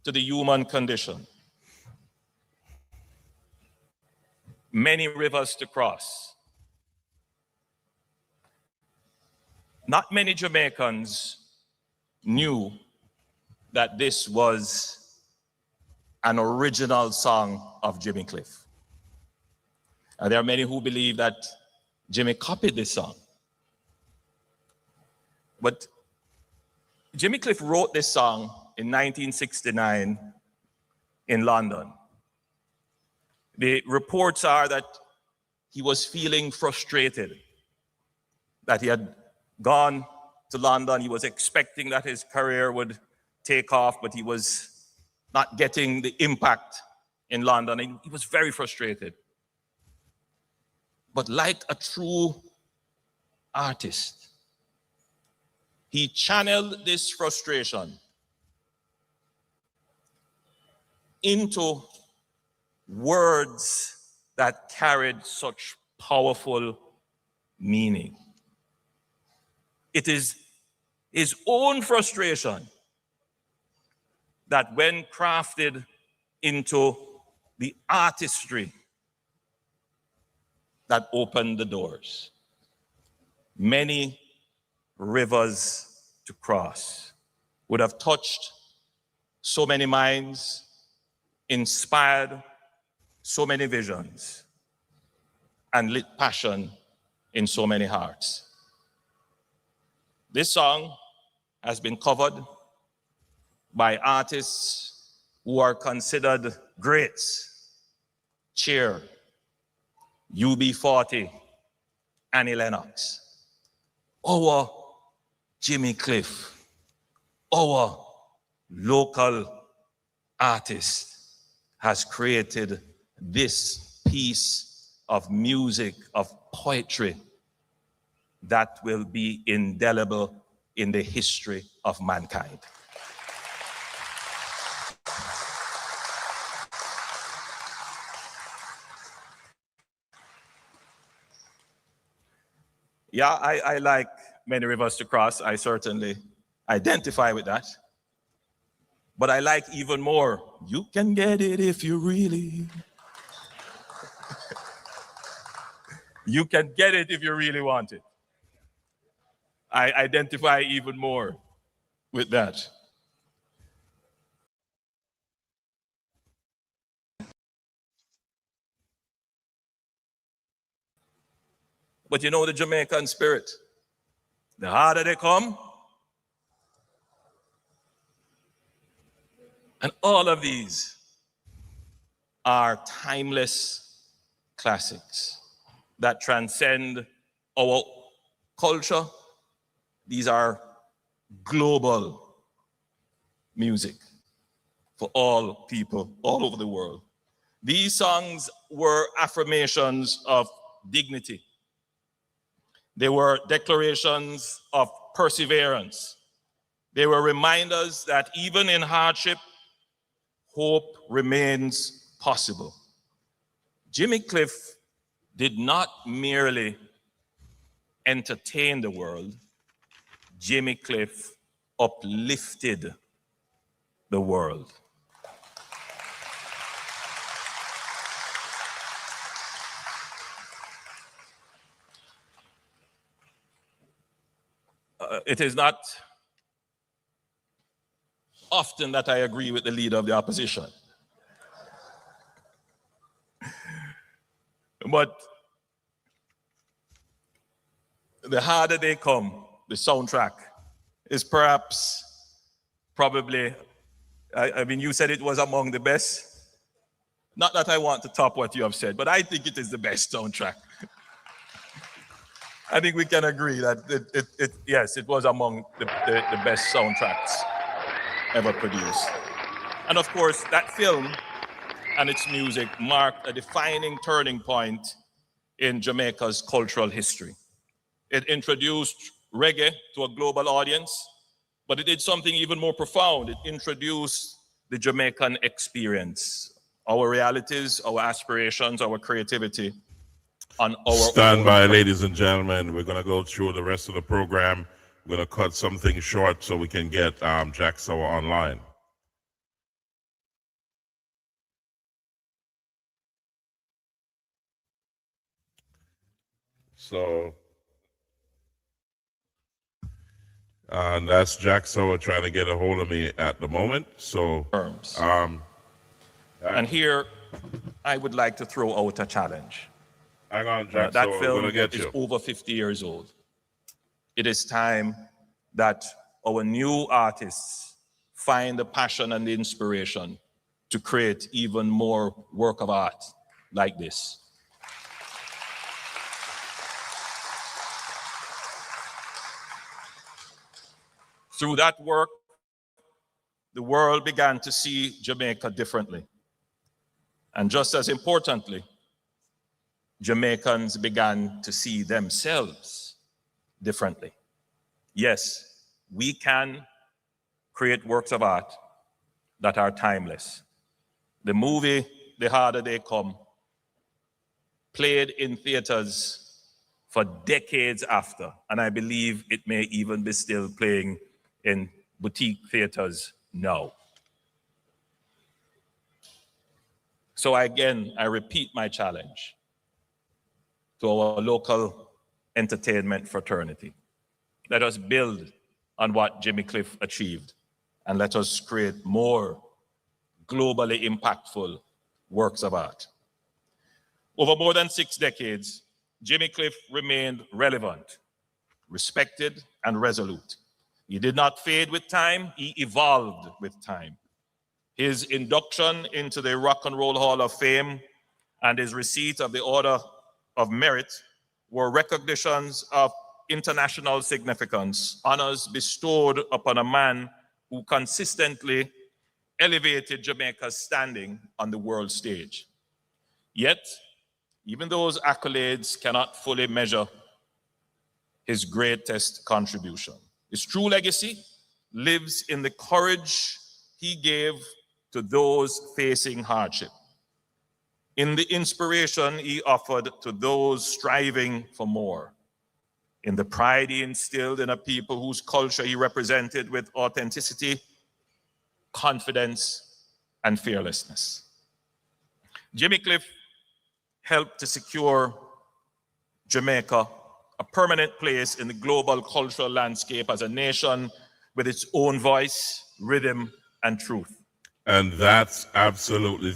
[SPEAKER 5] to the human condition. Many rivers to cross. Not many Jamaicans knew that this was an original song of Jimmy Cliff. And there are many who believe that Jimmy copied this song. But Jimmy Cliff wrote this song in 1969 in London. The reports are that he was feeling frustrated, that he had gone to London. He was expecting that his career would take off, but he was not getting the impact in London. And he was very frustrated. But like a true artist, he channeled this frustration into words that carried such powerful meaning. It is his own frustration that, when crafted into the artistry, that opened the doors. Many rivers to cross would have touched so many minds, inspired so many visions, and lit passion in so many hearts. This song has been covered by artists who are considered greats: Cheer, UB40, Annie Lennox. Our Jimmy Cliff, our local artist, has created this piece of music, of poetry, that will be indelible in the history of mankind. Yeah, I like Many Rivers to Cross. I certainly identify with that. But I like even more, You Can Get It If You Really. You can get it if you really want it. I identify even more with that. But you know the Jamaican spirit. The harder they come, and all of these are timeless classics that transcend our culture. These are global music for all people all over the world. These songs were affirmations of dignity. They were declarations of perseverance. They were reminders that even in hardship, hope remains possible. Jimmy Cliff did not merely entertain the world, Jimmy Cliff uplifted the world. It is not often that I agree with the leader of the opposition. But the harder they come, the soundtrack is probably, I mean, you said it was among the best. Not that I want to top what you have said, but I think it is the best soundtrack. I think we can agree that yes, it was among the best soundtracks ever produced. And of course, that film and its music marked a defining turning point in Jamaica's cultural history. It introduced reggae to a global audience, but it did something even more profound. It introduced the Jamaican experience, our realities, our aspirations, our creativity, on our
[SPEAKER 1] Stand
[SPEAKER 5] own.
[SPEAKER 1] by, ladies and gentlemen. We're going to go through the rest of the program. We're going to cut something short so we can get Jack SOWAH online. So, and that's Jack SOWAH trying to get a hold of me at the moment. So,
[SPEAKER 5] and here I would like to throw out a challenge.
[SPEAKER 1] Hang on, Jack
[SPEAKER 5] That
[SPEAKER 1] SOWAH,
[SPEAKER 5] film
[SPEAKER 1] we're gonna get
[SPEAKER 5] is
[SPEAKER 1] you.
[SPEAKER 5] over 50 years old. It is time that our new artists find the passion and the inspiration to create even more work of art like this. Through that work, the world began to see Jamaica differently. And just as importantly, Jamaicans began to see themselves differently. Yes, we can create works of art that are timeless. The movie, The Harder They Come, played in theaters for decades after, and I believe it may even be still playing in boutique theaters now. So again, I repeat my challenge to our local entertainment fraternity. Let us build on what Jimmy Cliff achieved, and let us create more globally impactful works of art. Over more than 6 decades, Jimmy Cliff remained relevant, respected, and resolute. He did not fade with time, he evolved with time. His induction into the Rock and Roll Hall of Fame and his receipt of the Order of Merit were recognitions of international significance, honors bestowed upon a man who consistently elevated Jamaica's standing on the world stage. Yet, even those accolades cannot fully measure his greatest contribution. His true legacy lives in the courage he gave to those facing hardship, in the inspiration he offered to those striving for more, in the pride he instilled in a people whose culture he represented with authenticity, confidence, and fearlessness. Jimmy Cliff helped to secure Jamaica a permanent place in the global cultural landscape as a nation with its own voice, rhythm, and truth.
[SPEAKER 1] And that's absolutely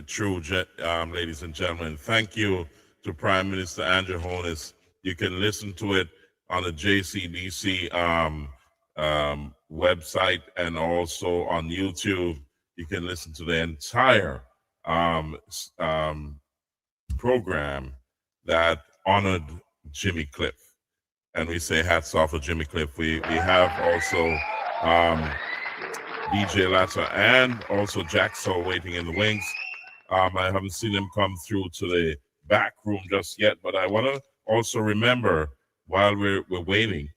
[SPEAKER 1] true, ladies and gentlemen. Thank you to Prime Minister Andrew Holness. You can listen to it on the JCDC website and also on YouTube. You can listen to the entire program that honored Jimmy Cliff. And we say hats off to Jimmy Cliff. We have also DJ Latta and also Jack SOWAH waiting in the wings. I haven't seen him come through to the back room just yet, but I want to also remember while we're waiting,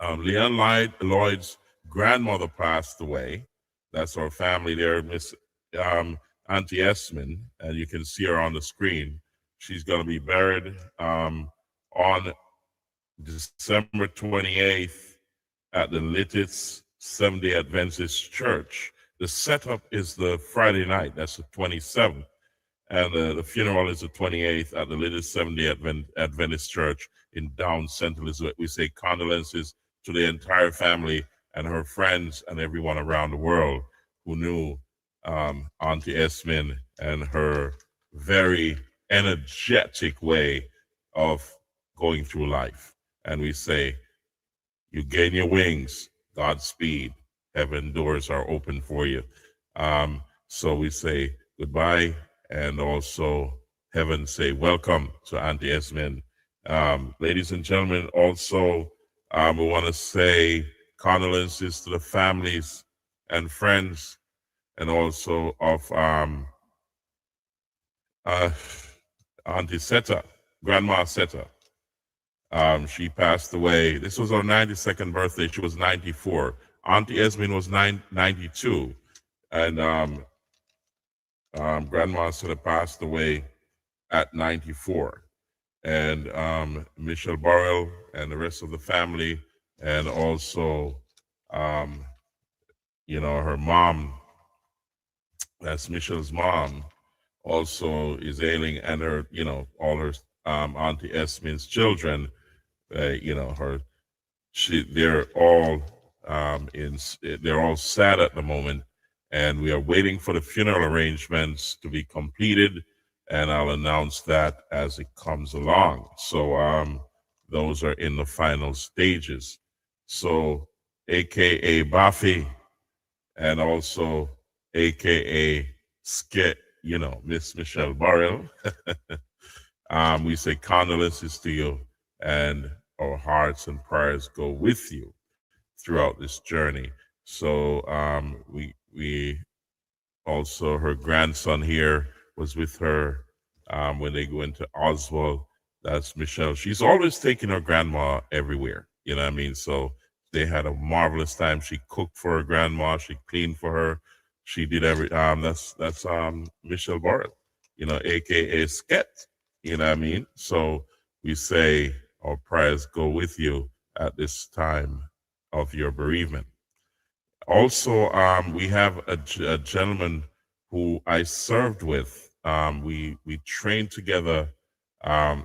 [SPEAKER 1] Leon Lloyd's grandmother passed away. That's our family there. Auntie Esmond, and you can see her on the screen. She's going to be buried on December 28th at the Lititz Seventh-day Adventist Church. The setup is the Friday night, that's the 27th, and the funeral is the 28th at the Lititz Seventh-day Adventist Church in Down St. Elizabeth. We say condolences to the entire family and her friends and everyone around the world who knew Auntie Esmond and her very energetic way of going through life. And we say, you gain your wings, Godspeed. Heaven doors are open for you. So we say goodbye, and also heaven say welcome to Auntie Esmond. Ladies and gentlemen, also we want to say condolences to the families and friends, and also of Auntie Seta, Grandma Seta. She passed away. This was her 92nd birthday. She was 94. Auntie Esmond was 92, and Grandma Seta passed away at 94. And Michelle Burrell and the rest of the family, and also, her mom, that's Michelle's mom, also is ailing, and her, all her Auntie Esmond's children, they're all they're all sad at the moment, and we are waiting for the funeral arrangements to be completed, and I'll announce that as it comes along. So those are in the final stages. So AKA Buffy, and also AKA Skit, Miss Michelle Burrell. We say condolences to you, and our hearts and prayers go with you throughout this journey. So we also, her grandson here was with her when they go into Oswald. That's Michelle. She's always taking her grandma everywhere. You know what I mean? So they had a marvelous time. She cooked for her grandma. She cleaned for her. She did that's Michelle Burrell, AKA Sket. You know what I mean? So we say our prayers go with you at this time of your bereavement. Also, we have a gentleman who I served with. We trained together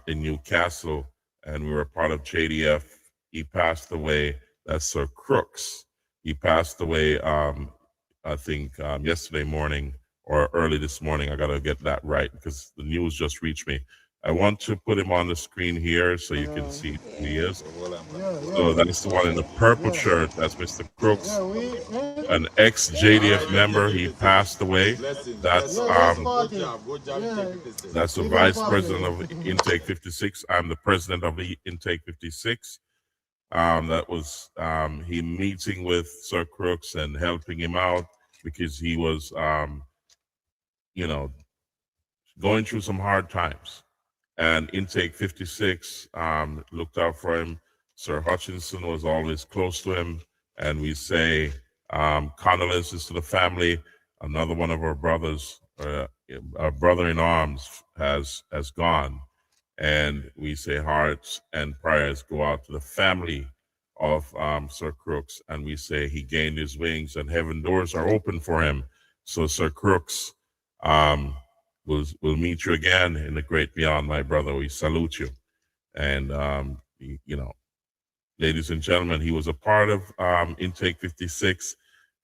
[SPEAKER 1] in Newcastle, and we were part of JDF. He passed away. That's Sir Crooks. He passed away, I think, yesterday morning or early this morning. I got to get that right because the news just reached me. I want to put him on the screen here so you can see who he is. So that's the one in the purple shirt. That's Mr. Crooks, an ex-JDF member. He passed away. That's the vice president of Intake 56. I'm the president of the Intake 56. That was him meeting with Sir Crooks and helping him out because he was, going through some hard times. And Intake 56 looked out for him. Sir Hutchinson was always close to him. And we say condolences to the family. Another one of our brothers, our brother in arms, has gone. And we say hearts and prayers go out to the family of Sir Crooks. And we say he gained his wings and heaven doors are open for him. So Sir Crooks, we'll meet you again in the great beyond, my brother. We salute you. And, ladies and gentlemen, he was a part of Intake 56.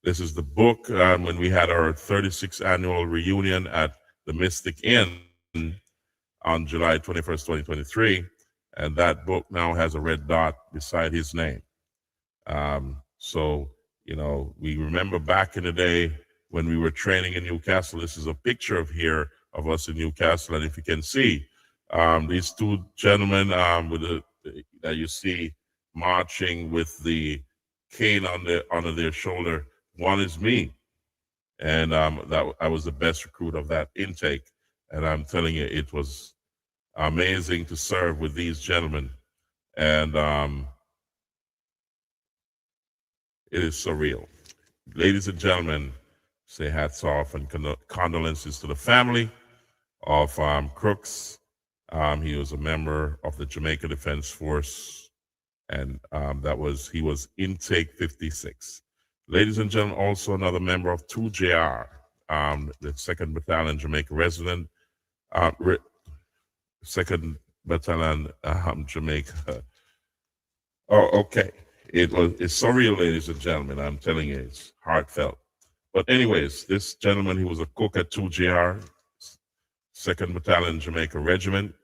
[SPEAKER 1] This is the book when we had our 36th annual reunion at the Mystic Inn on July 21st, 2023. And that book now has a red dot beside his name. We remember back in the day when we were training in Newcastle. This is a picture of us in Newcastle. And if you can see, these two gentlemen that you see marching with the cane under their shoulder, one is me. And I was the best recruit of that intake. And I'm telling you, it was amazing to serve with these gentlemen. And it is surreal. Ladies and gentlemen, Say hats off and condolences to the family of Crooks. He was a member of the Jamaica Defense Force, and he was intake 56. Ladies and gentlemen, also another member of 2JR, the 2nd Battalion Jamaica resident, 2nd Battalion Jamaica. Oh, okay. It's so real, ladies and gentlemen. I'm telling you, it's heartfelt. But anyways, this gentleman, he was a cook at 2JR, 2nd Battalion Jamaica Regiment.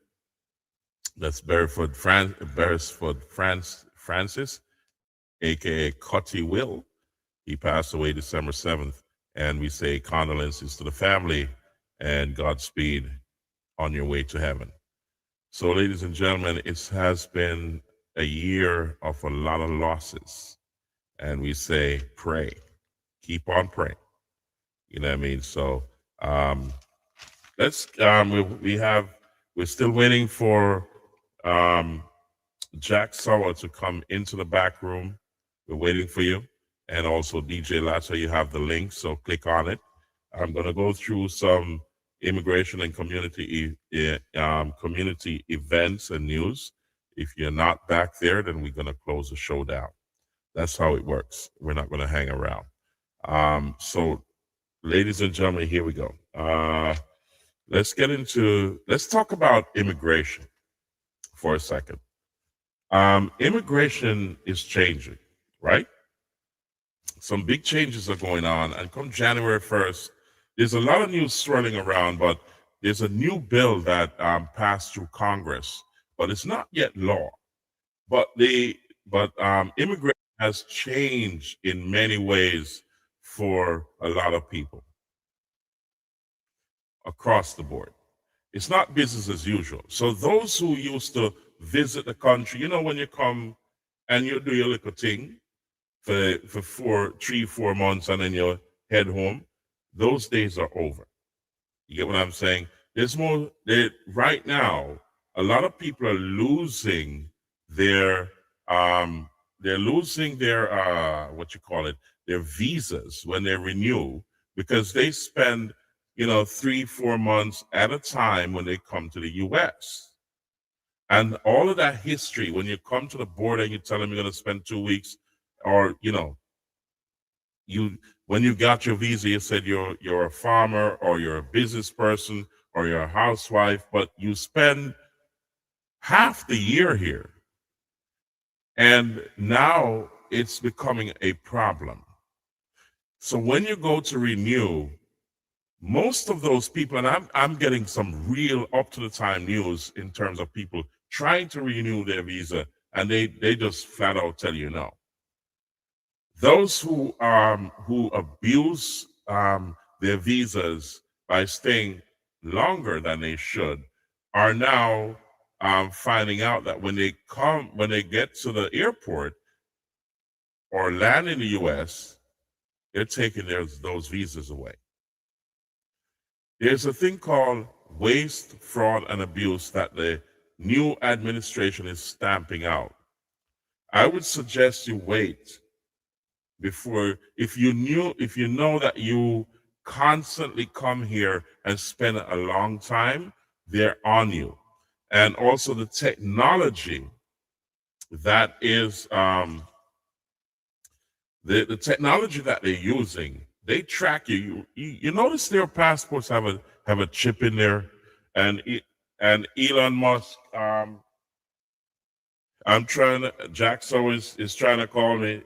[SPEAKER 1] That's Beresford Francis, aka Cutty Will. He passed away December 7th, and we say condolences to the family and Godspeed on your way to heaven. So, ladies and gentlemen, it has been a year of a lot of losses, and we say pray, keep on praying. You know what I mean? So we're still waiting for Jack SOWAH to come into the back room. We're waiting for you. And also DJ Latta, you have the link, so click on it. I'm going to go through some immigration and community events and news. If you're not back there, then we're going to close the show down. That's how it works. We're not going to hang around. So, ladies and gentlemen, here we go. Let's talk about immigration for a second. Immigration is changing, right? Some big changes are going on, and come January 1st, there's a lot of news swirling around, but there's a new bill that passed through Congress, but it's not yet law. But immigration has changed in many ways for a lot of people across the board. It's not business as usual. So those who used to visit the country, you know, when you come and you do your little thing for 3-4 months and then you head home, those days are over. You get what I'm saying? Right now, a lot of people are losing their their visas when they renew, because they spend 3-4 months at a time when they come to the US. And all of that history, when you come to the border and you tell them you're going to spend 2 weeks, or when you got your visa, you said you're a farmer or you're a business person or you're a housewife, but you spend half the year here. And now it's becoming a problem. So when you go to renew, most of those people, and I'm getting some real up to the time news in terms of people trying to renew their visa, and they just flat out tell you no. Those who abuse their visas by staying longer than they should are now finding out that when they get to the airport or land in the US, they're taking those visas away. There's a thing called waste, fraud, and abuse that the new administration is stamping out. I would suggest you wait before, if you know that you constantly come here and spend a long time, they're on you. And also the technology that is the technology that they're using, they track you. You notice their passports have a chip in there, and Elon Musk. Jack SOWAH is trying to call me.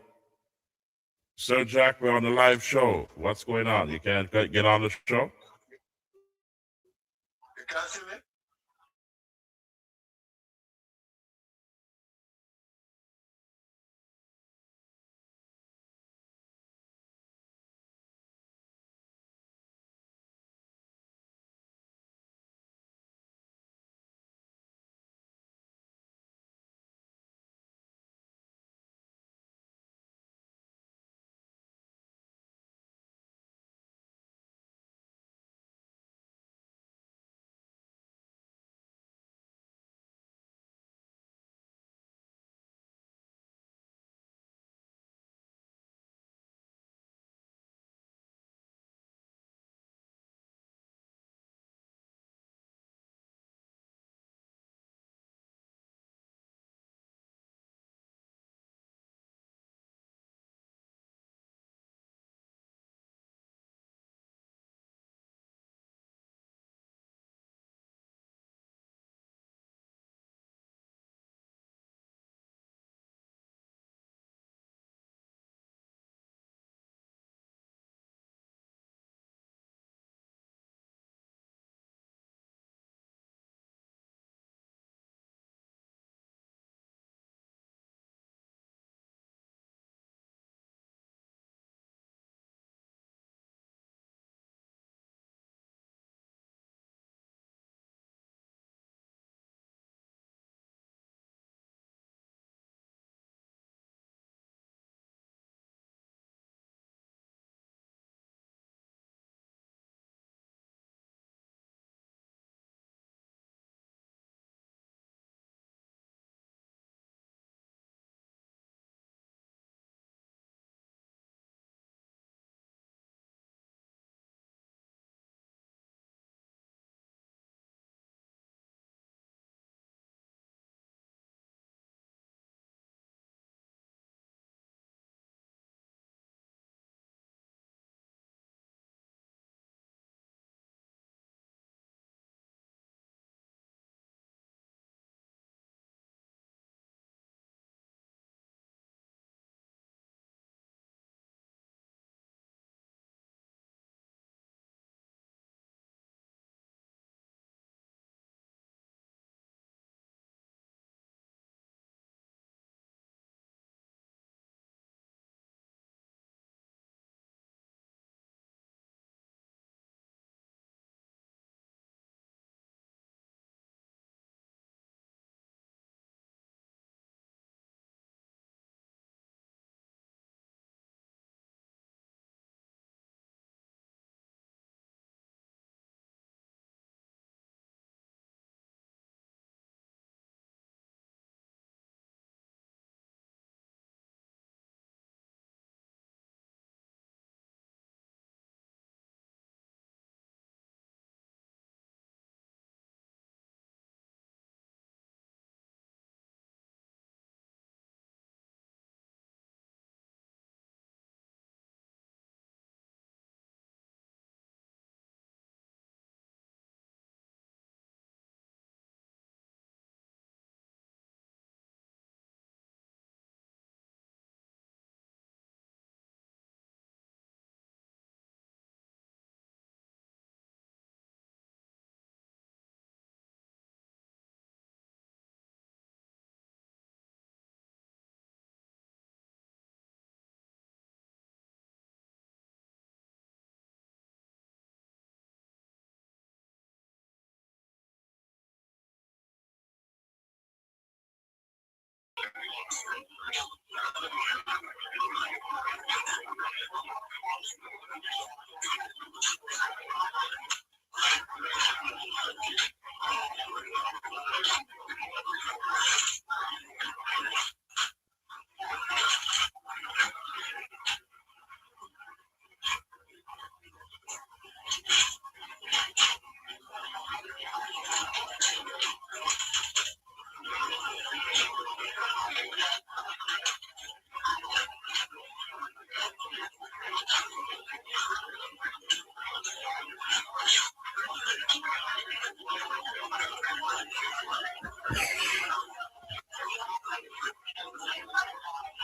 [SPEAKER 1] Sir Jack, we're on the live show. What's going on? You can't get on the show? You can't see me?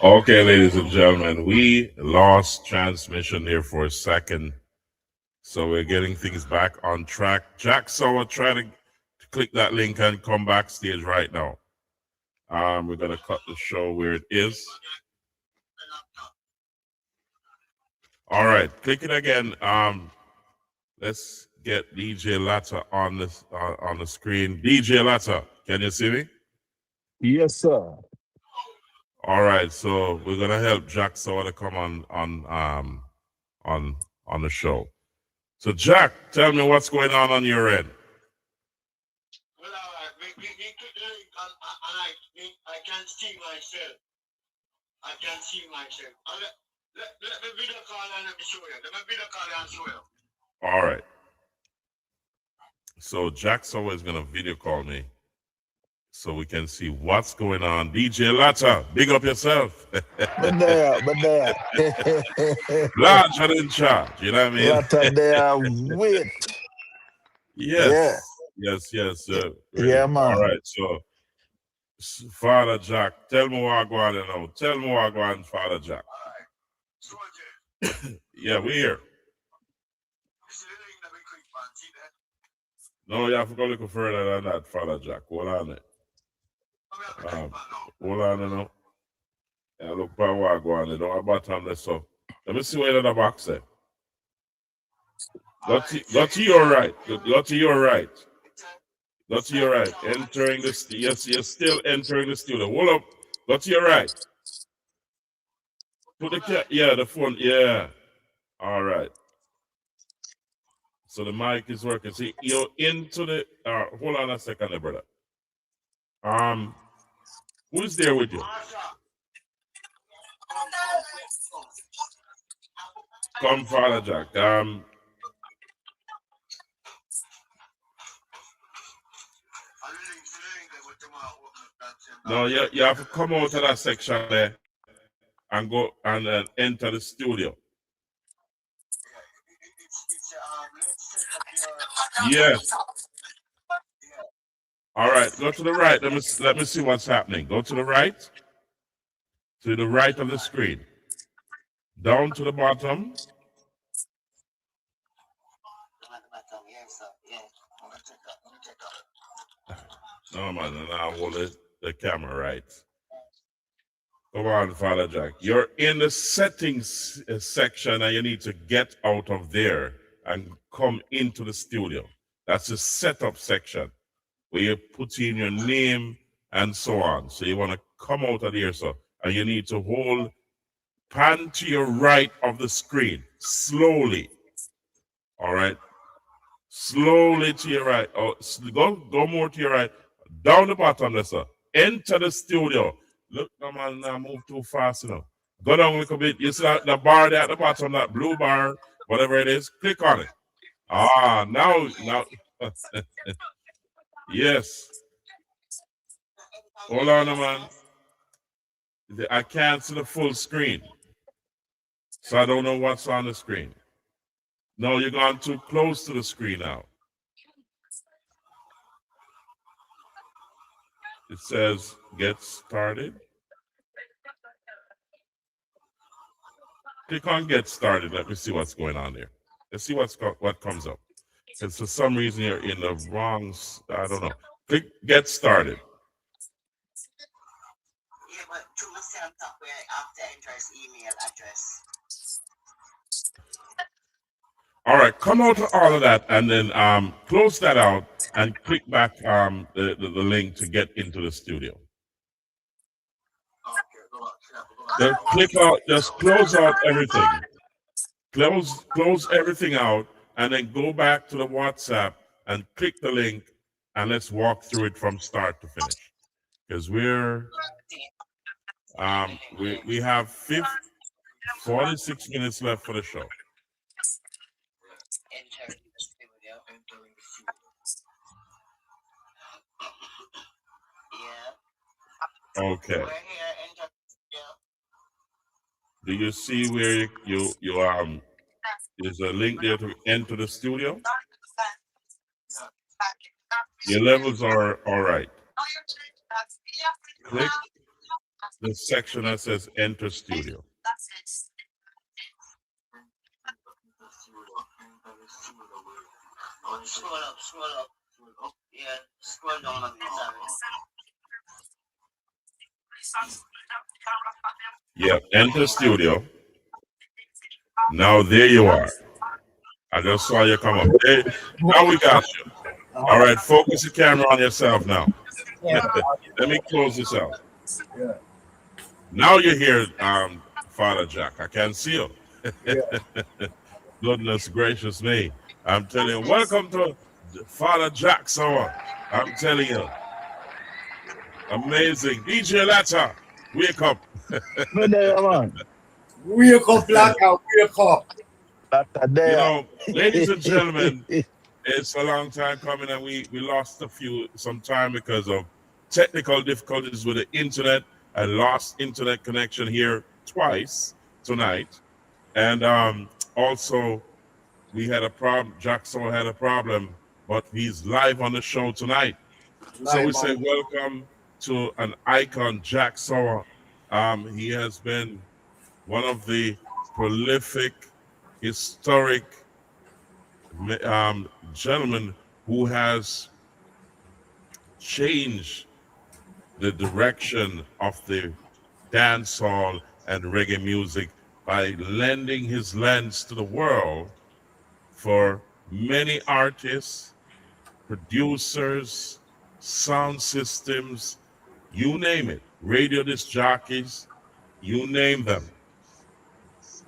[SPEAKER 1] Okay, ladies and gentlemen, we lost transmission there for a second. So we're getting things back on track. Jack SOWAH, try to click that link and come backstage right now. We're going to cut the show where it is. All right, click it again. Let's get DJ Latta on the screen. DJ Latta, can you see me?
[SPEAKER 14] Yes, sir.
[SPEAKER 1] All right, so we're gonna help Jack SOWAH to come on the show. So Jack, tell me what's going on your end.
[SPEAKER 15] Well, we click the link and I can't see myself. I can't see myself. Let me video call and let me show you. Let me video call and show you.
[SPEAKER 1] All right. So Jack SOWAH is gonna video call me so we can see what's going on. DJ Latta, big up yourself.
[SPEAKER 14] But there.
[SPEAKER 1] Large and in charge, you know what I mean?
[SPEAKER 14] Latta there with.
[SPEAKER 1] Yes. Yes.
[SPEAKER 14] Yeah, man.
[SPEAKER 1] All right, so Father Jack, tell me what I go on now. Tell me what I go on, Father Jack. Yeah, we're here. No, you have to go a little further than that, Father Jack. Hold on it. Hold on, you know. Yeah, look for what I go on. You know, about time let's so. Let me see where the box there. Go to your right. Go to your right. Go to your right. Entering the yes, you're still entering the studio. Hold up. Go to your right. Put the phone. Yeah. All right. So the mic is working. See, you're into the hold on a second there, brother. Who's there with you? Come, Father Jack. No, you have to come out of that section there and go and enter the studio. Yes. All right, go to the right. Let me see what's happening. Go to the right. To the right of the screen. Down to the bottom. No, man, I hold the camera right. Come on, Father Jack. You're in the settings section and you need to get out of there and come into the studio. That's the setup section where you put in your name and so on. So you want to come out of here, so and you need to hold pan to your right of the screen slowly. All right, slowly to your right. Oh, go more to your right. Down the bottom there, sir. Enter the studio. Look, no man, now move too fast, you know. Go down a little bit. You see the bar there at the bottom, that blue bar, whatever it is. Click on it. Now. Yes. Hold on, man. I can't see the full screen, so I don't know what's on the screen. No, you're gone too close to the screen now. It says get started. Click on get started. Let me see what's going on there. Let's see what comes up. Because for some reason you're in the wrong, I don't know. Click get started.
[SPEAKER 15] Yeah, but through the setup where I have to enter his email address.
[SPEAKER 1] All right, come out of all of that and then close that out and click back the link to get into the studio. Just click out, just close out everything. Close everything out, and then go back to the WhatsApp and click the link, and let's walk through it from start to finish. Because we have 46 minutes left for the show. Okay. Do you see where you there's a link there to enter the studio? Your levels are all right. Click the section that says enter studio.
[SPEAKER 15] Scroll up. Yeah, scroll down a bit.
[SPEAKER 1] Yeah, enter studio. Now there you are. I just saw you come up. Hey, now we got you. All right, focus the camera on yourself now. Let me close this out. Now you're here, Father Jack. I can see you. Goodness gracious me. I'm telling you, welcome to Father Jack SOWAH. I'm telling you. Amazing. DJ Latta, wake up.
[SPEAKER 6] Wake up, Blacker, wake up.
[SPEAKER 1] You know, ladies and gentlemen, it's a long time coming, and we lost some time because of technical difficulties with the internet. I lost internet connection here twice tonight. And also, we had a problem. Jack SOWAH had a problem, but he's live on the show tonight. So we say welcome to an icon, Jack SOWAH. He has been one of the prolific, historic gentlemen who has changed the direction of the dancehall and reggae music by lending his lens to the world for many artists, producers, sound systems, you name it, radio disc jockeys, you name them.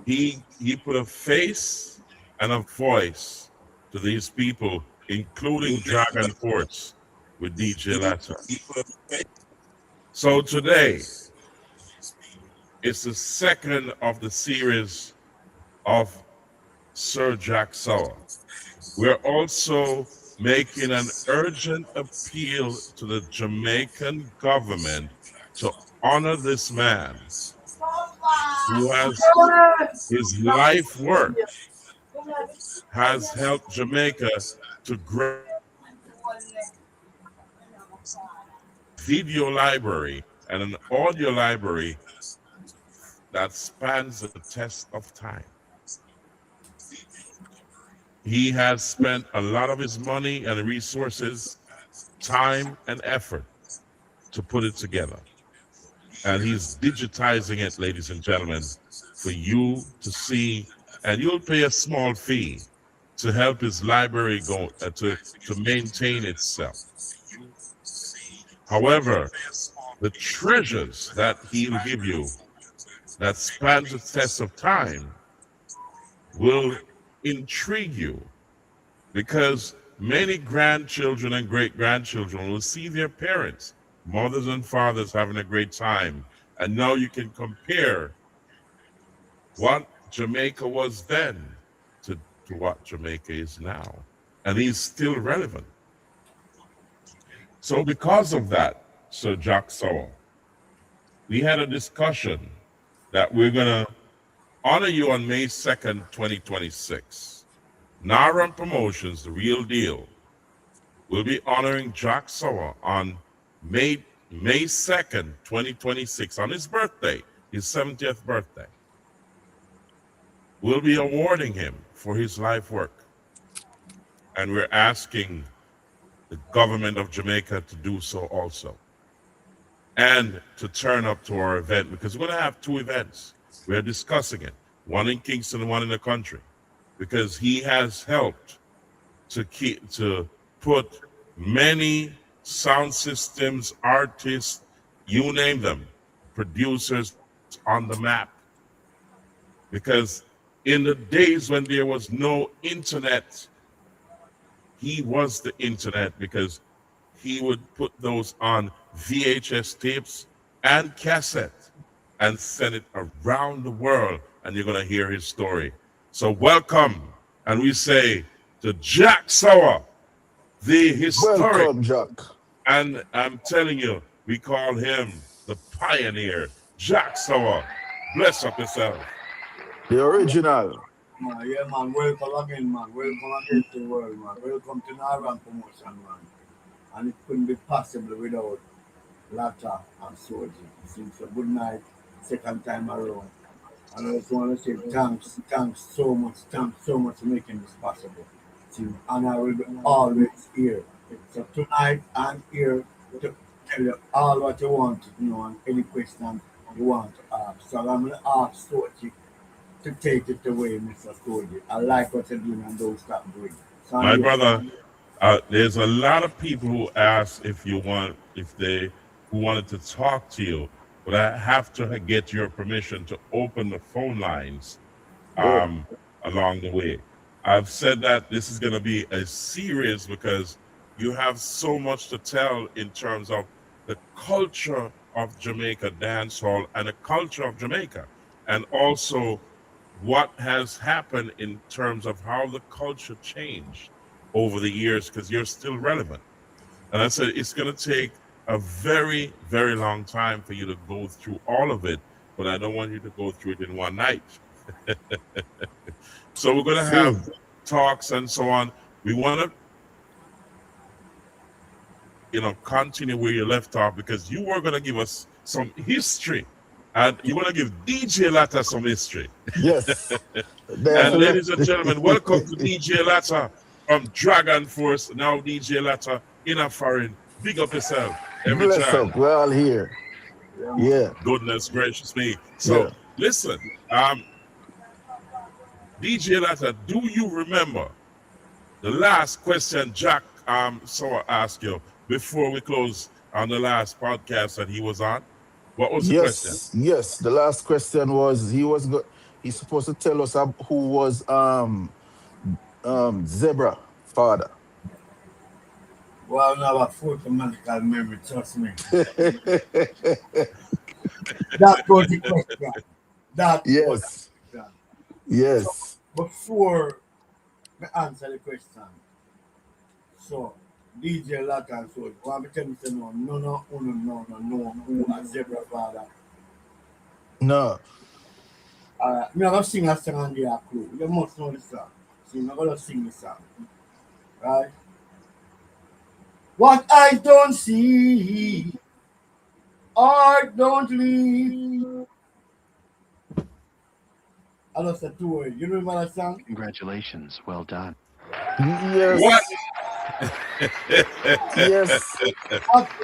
[SPEAKER 1] He put a face and a voice to these people, including Dragon Ports with DJ Latta. So today, it's the second of the series of Sir Jack SOWAH. We're also making an urgent appeal to the Jamaican government to honor this man who has his life work has helped Jamaica to grow video library and an audio library that spans the test of time. He has spent a lot of his money and resources, time and effort to put it together. And he's digitizing it, ladies and gentlemen, for you to see, and you'll pay a small fee to help his library go to maintain itself. However, the treasures that he'll give you that spans the test of time will intrigue you, because many grandchildren and great-grandchildren will see their parents, mothers and fathers, having a great time. And now you can compare what Jamaica was then to what Jamaica is now. And he's still relevant. So because of that, Sir Jack SOWAH, we had a discussion that we're going to honor you on May 2nd, 2026. Naran Promotions, the real deal, will be honoring Jack SOWAH on May 2nd, 2026, on his birthday, his 70th birthday. We'll be awarding him for his life work. And we're asking the government of Jamaica to do so also. And to turn up to our event, because we're going to have two events. We're discussing it, one in Kingston and one in the country, because he has helped to put many sound systems, artists, you name them, producers, on the map. Because in the days when there was no internet, he was the internet, because he would put those on VHS tapes and cassette and send it around the world, and you're going to hear his story. So welcome, and we say to Jack SOWAH, the historic.
[SPEAKER 14] Welcome, Jack.
[SPEAKER 1] And I'm telling you, we call him the pioneer, Jack SOWAH. Bless up yourself.
[SPEAKER 14] The original.
[SPEAKER 16] Yeah, man. Welcome again, man. Welcome again to the world, man. Welcome to Northern Promotion, man. And it couldn't be possible without Latta and Soji. Since a good night, second time around. And I just want to say thanks so much for making this possible. And I will be always here. So tonight I'm here to tell you all what you want to know and any question you want to ask. So I'm going to ask Soji to take it away, Mr. Soji. I like what you're doing and don't stop doing. So
[SPEAKER 1] My brother, there's a lot of people who ask who wanted to talk to you, but I have to get your permission to open the phone lines along the way. I've said that this is going to be a series because you have so much to tell in terms of the culture of Jamaica dancehall and the culture of Jamaica, and also what has happened in terms of how the culture changed over the years, because you're still relevant. And I said it's going to take a very, very long time for you to go through all of it, but I don't want you to go through it in one night. So we're going to have talks and so on. We want to, continue where you left off, because you were going to give us some history, and you want to give DJ Latta some history.
[SPEAKER 14] Yes.
[SPEAKER 1] And ladies and gentlemen, welcome to DJ Latta from Dragon Force. Now DJ Latta in a foreign. Big up yourself. Every
[SPEAKER 14] Bless
[SPEAKER 1] time.
[SPEAKER 14] up. We're all here. Yeah.
[SPEAKER 1] Goodness gracious me. So listen, DJ Latta, do you remember the last question Jack SOWAH asked you before we close on the last podcast that he was on? What was the question?
[SPEAKER 14] Yes, the last question was he's supposed to tell us who was Zebra father.
[SPEAKER 16] Well, I have a photographical memory, trust me. That was the question.
[SPEAKER 14] Yes.
[SPEAKER 16] So, before I answer the question, so DJ Latta and so want to tell me say no, who is Zebra father?
[SPEAKER 14] No.
[SPEAKER 16] Me have to sing a song on the clue. You must know the song. So I'm gonna sing the song. Right? What I don't see, art don't leave. I lost the two words. You remember that song?
[SPEAKER 17] Congratulations, well done.
[SPEAKER 14] Yes.
[SPEAKER 1] What?
[SPEAKER 14] Yes.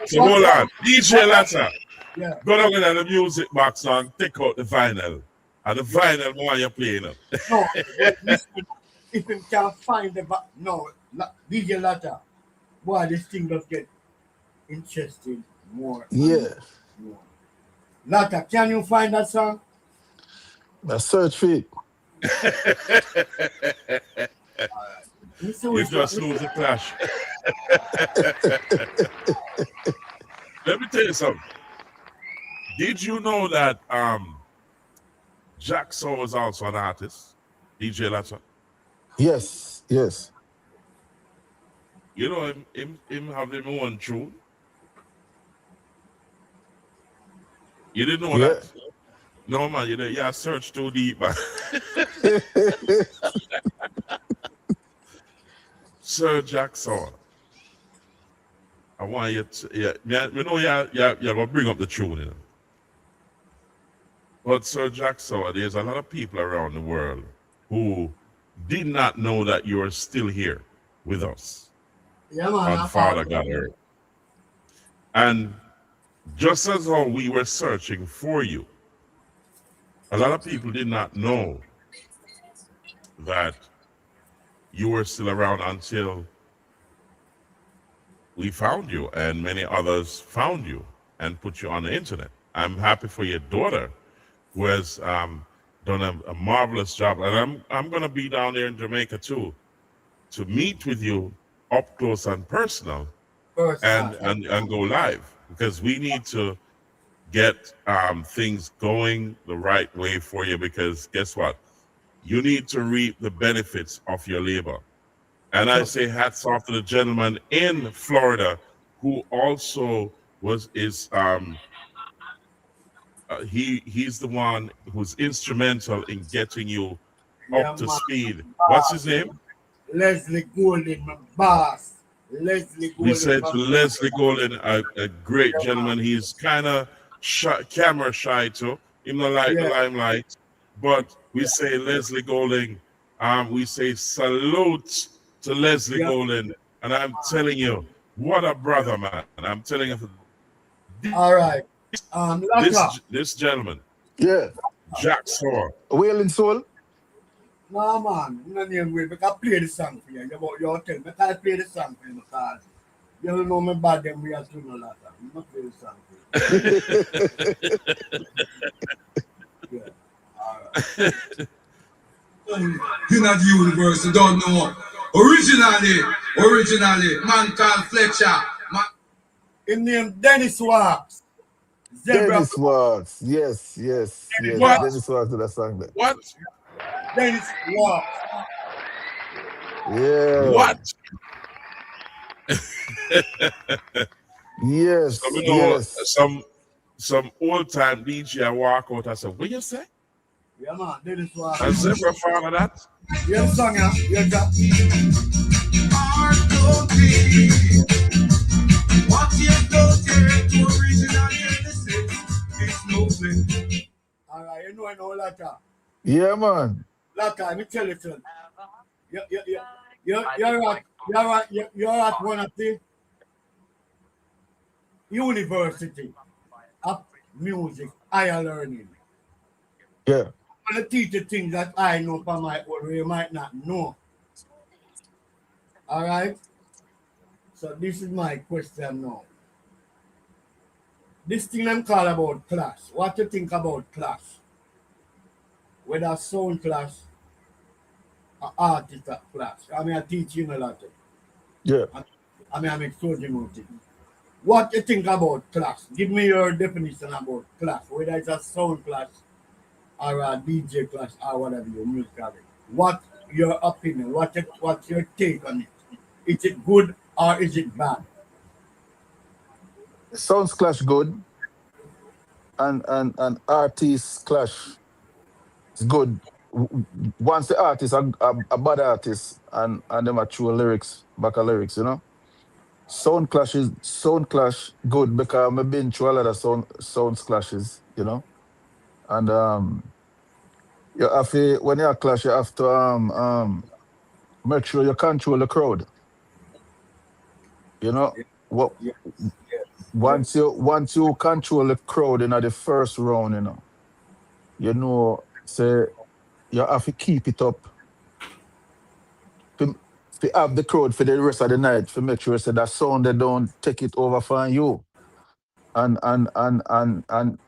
[SPEAKER 1] So hold on, DJ Latta.
[SPEAKER 16] Yeah.
[SPEAKER 1] Go down in the music box and take out the vinyl. And the vinyl one you're playing up.
[SPEAKER 16] No, but listen, if you can't find DJ Latta, boy, this thing does get interesting more.
[SPEAKER 14] Yeah.
[SPEAKER 16] More. Latta, can you find that song?
[SPEAKER 14] I search for it.
[SPEAKER 1] You just lose the clash. Let me tell you something. Did you know that Jack SOWAH was also an artist? DJ Latta?
[SPEAKER 14] Yes.
[SPEAKER 1] You know him have him own tune? You didn't know that? No, man, you search too deep, man. Sir Jack SOWAH, I want you to, you're going to bring up the tune, But Sir Jack SOWAH, there's a lot of people around the world who did not know that you are still here with us on Father God Earth. And just as how we were searching for you, a lot of people did not know that you were still around until we found you, and many others found you and put you on the internet. I'm happy for your daughter who has done a marvelous job. And I'm going to be down there in Jamaica too, to meet with you up close and personal, and go live, because we need to get things going the right way for you, because guess what? You need to reap the benefits of your labor. And I say hats off to the gentleman in Florida who also he's the one who's instrumental in getting you up to speed. What's his name?
[SPEAKER 16] Leslie Golden, my boss. Leslie Golden.
[SPEAKER 1] We said to Leslie Golden, a great gentleman. He's kind of camera shy too, even though like the limelight. But we say Leslie Golden. We say salute to Leslie Golden, and I'm telling you, what a brother, man. And I'm telling you,
[SPEAKER 16] all right.
[SPEAKER 1] This gentleman,
[SPEAKER 14] Jack
[SPEAKER 1] SOWAH.
[SPEAKER 14] Wailing Soul.
[SPEAKER 16] No man, no name way. I can play the song for you. You tell me, I play the song for you because you don't know me bad them we are doing a lot. I'm not play the song for you. Alright.
[SPEAKER 18] You're not the universe, you don't know. Originally, man called Fletcher.
[SPEAKER 16] His name Dennis Wax.
[SPEAKER 14] Dennis Wax. Yes.
[SPEAKER 1] What?
[SPEAKER 14] Dennis Wax to that song there.
[SPEAKER 1] What?
[SPEAKER 16] Dennis Wax.
[SPEAKER 14] Yeah.
[SPEAKER 1] What?
[SPEAKER 14] Yes.
[SPEAKER 1] Some old time DJ I walk out. I said, what you say?
[SPEAKER 16] Yeah, man. Dennis Wax.
[SPEAKER 1] I said, we're fan of that.
[SPEAKER 16] You have a song, yeah? You have that.
[SPEAKER 18] What you go to originally, it's no flip.
[SPEAKER 16] All right, you know I know Lata.
[SPEAKER 14] Yeah, man.
[SPEAKER 16] Lata, let me tell you something. You're at one of the university of music, higher learning.
[SPEAKER 14] Yeah.
[SPEAKER 16] I'm going to teach you things that I know from my own, you might not know. All right? So this is my question now. This thing I'm calling about class. What do you think about class? Whether sound class or artist class. I mean, I teach you a lot.
[SPEAKER 14] Yeah.
[SPEAKER 16] I make so much things. What do you think about class? Give me your definition about class. Whether it's a sound class or a DJ class or whatever your music call it. What your opinion? What's your take on it? Is it good or is it bad?
[SPEAKER 14] Sounds clash good, and artists clash is good. Once the artist a bad artist and them are true lyrics, back of lyrics, you know. Sound clash good because I've been through a lot of sound clashes, you know. And you have to, when you clash, you have to make sure you control the crowd. You know what? Once you control the crowd in the first round, say you have to keep it up. To have the crowd for the rest of the night, to make sure that sound they don't take it over from you. And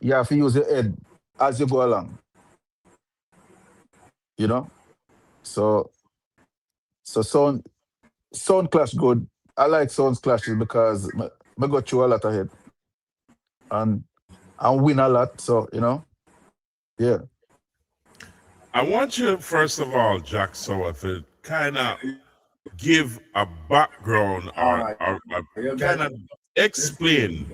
[SPEAKER 14] you have to use your head as you go along. You know? So sound clash good. I like sound clashes because I got through a lot of it. And win a lot, so yeah.
[SPEAKER 1] I want you, first of all, Jack SOWAH, to kind of give a background or kind of explain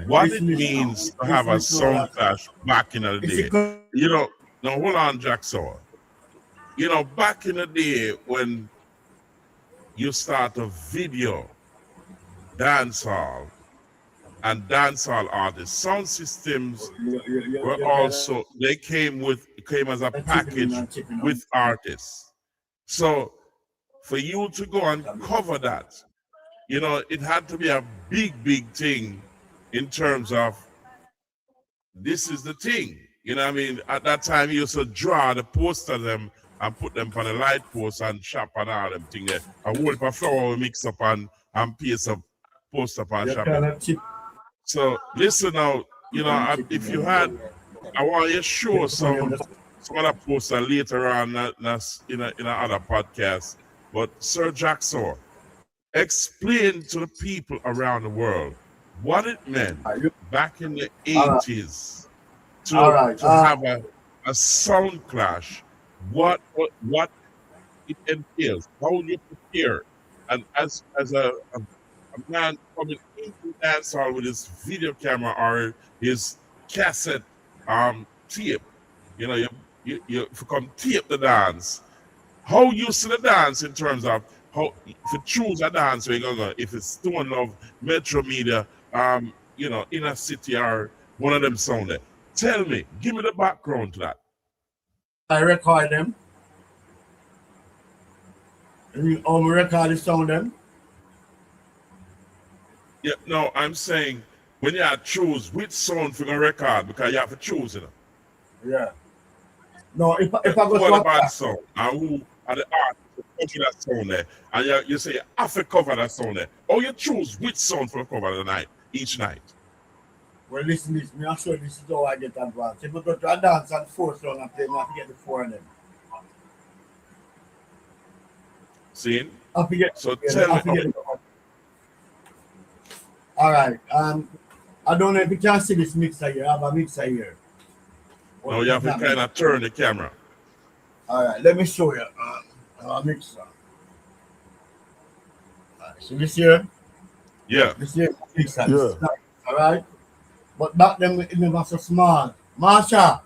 [SPEAKER 1] what it means to have a sound clash back in the day. Now hold on, Jack SOWAH. Back in the day when you start a video dancehall and dancehall artists, sound systems were also, they came as a package with artists. So for you to go and cover that, it had to be a big thing in terms of this is the thing. You know what I mean? At that time, you used to draw the poster of them and put them on the light post and shop and all them thing there. A whole heap of flour mix up and piece of poster and shop. So listen now, if you had I want you to show some other poster later on in another podcast. But Sir Jack Sower, explain to the people around the world what it meant back in the 80s to have a sound clash. What it entails, how you prepare, and as a man coming into the dance hall with his video camera or his cassette tape, you come tape the dance. How you see the dance in terms of how if you choose a dance where you're gonna, if it's Stone Love, Metro Media, Inner City or one of them sound there. Tell me, give me the background to that.
[SPEAKER 16] I record them. And all my record is sound them.
[SPEAKER 1] Yeah, no, I'm saying when you have to choose which sound for your record, because you have to choose,
[SPEAKER 16] Yeah. No, if I go
[SPEAKER 1] what
[SPEAKER 16] to
[SPEAKER 1] about the sound? And who are the artists who cover that sound there? And you say you have to cover that sound there. Or you choose which sound for cover the night, each night.
[SPEAKER 16] Well, listen, me I'll show you this is how I get advanced. If I go to a dance and 4 song and play, I have to get the 4 of them.
[SPEAKER 1] See?
[SPEAKER 16] So
[SPEAKER 1] tell me.
[SPEAKER 16] All right. I don't know if you can see this mixer here. I have a mixer here.
[SPEAKER 1] Now you have to kind of turn the camera.
[SPEAKER 16] All right. Let me show you. A mixer. All right. So this here.
[SPEAKER 1] Yeah.
[SPEAKER 16] This here mixer.
[SPEAKER 14] Yeah.
[SPEAKER 16] All right. But back then it never so small. Marsha,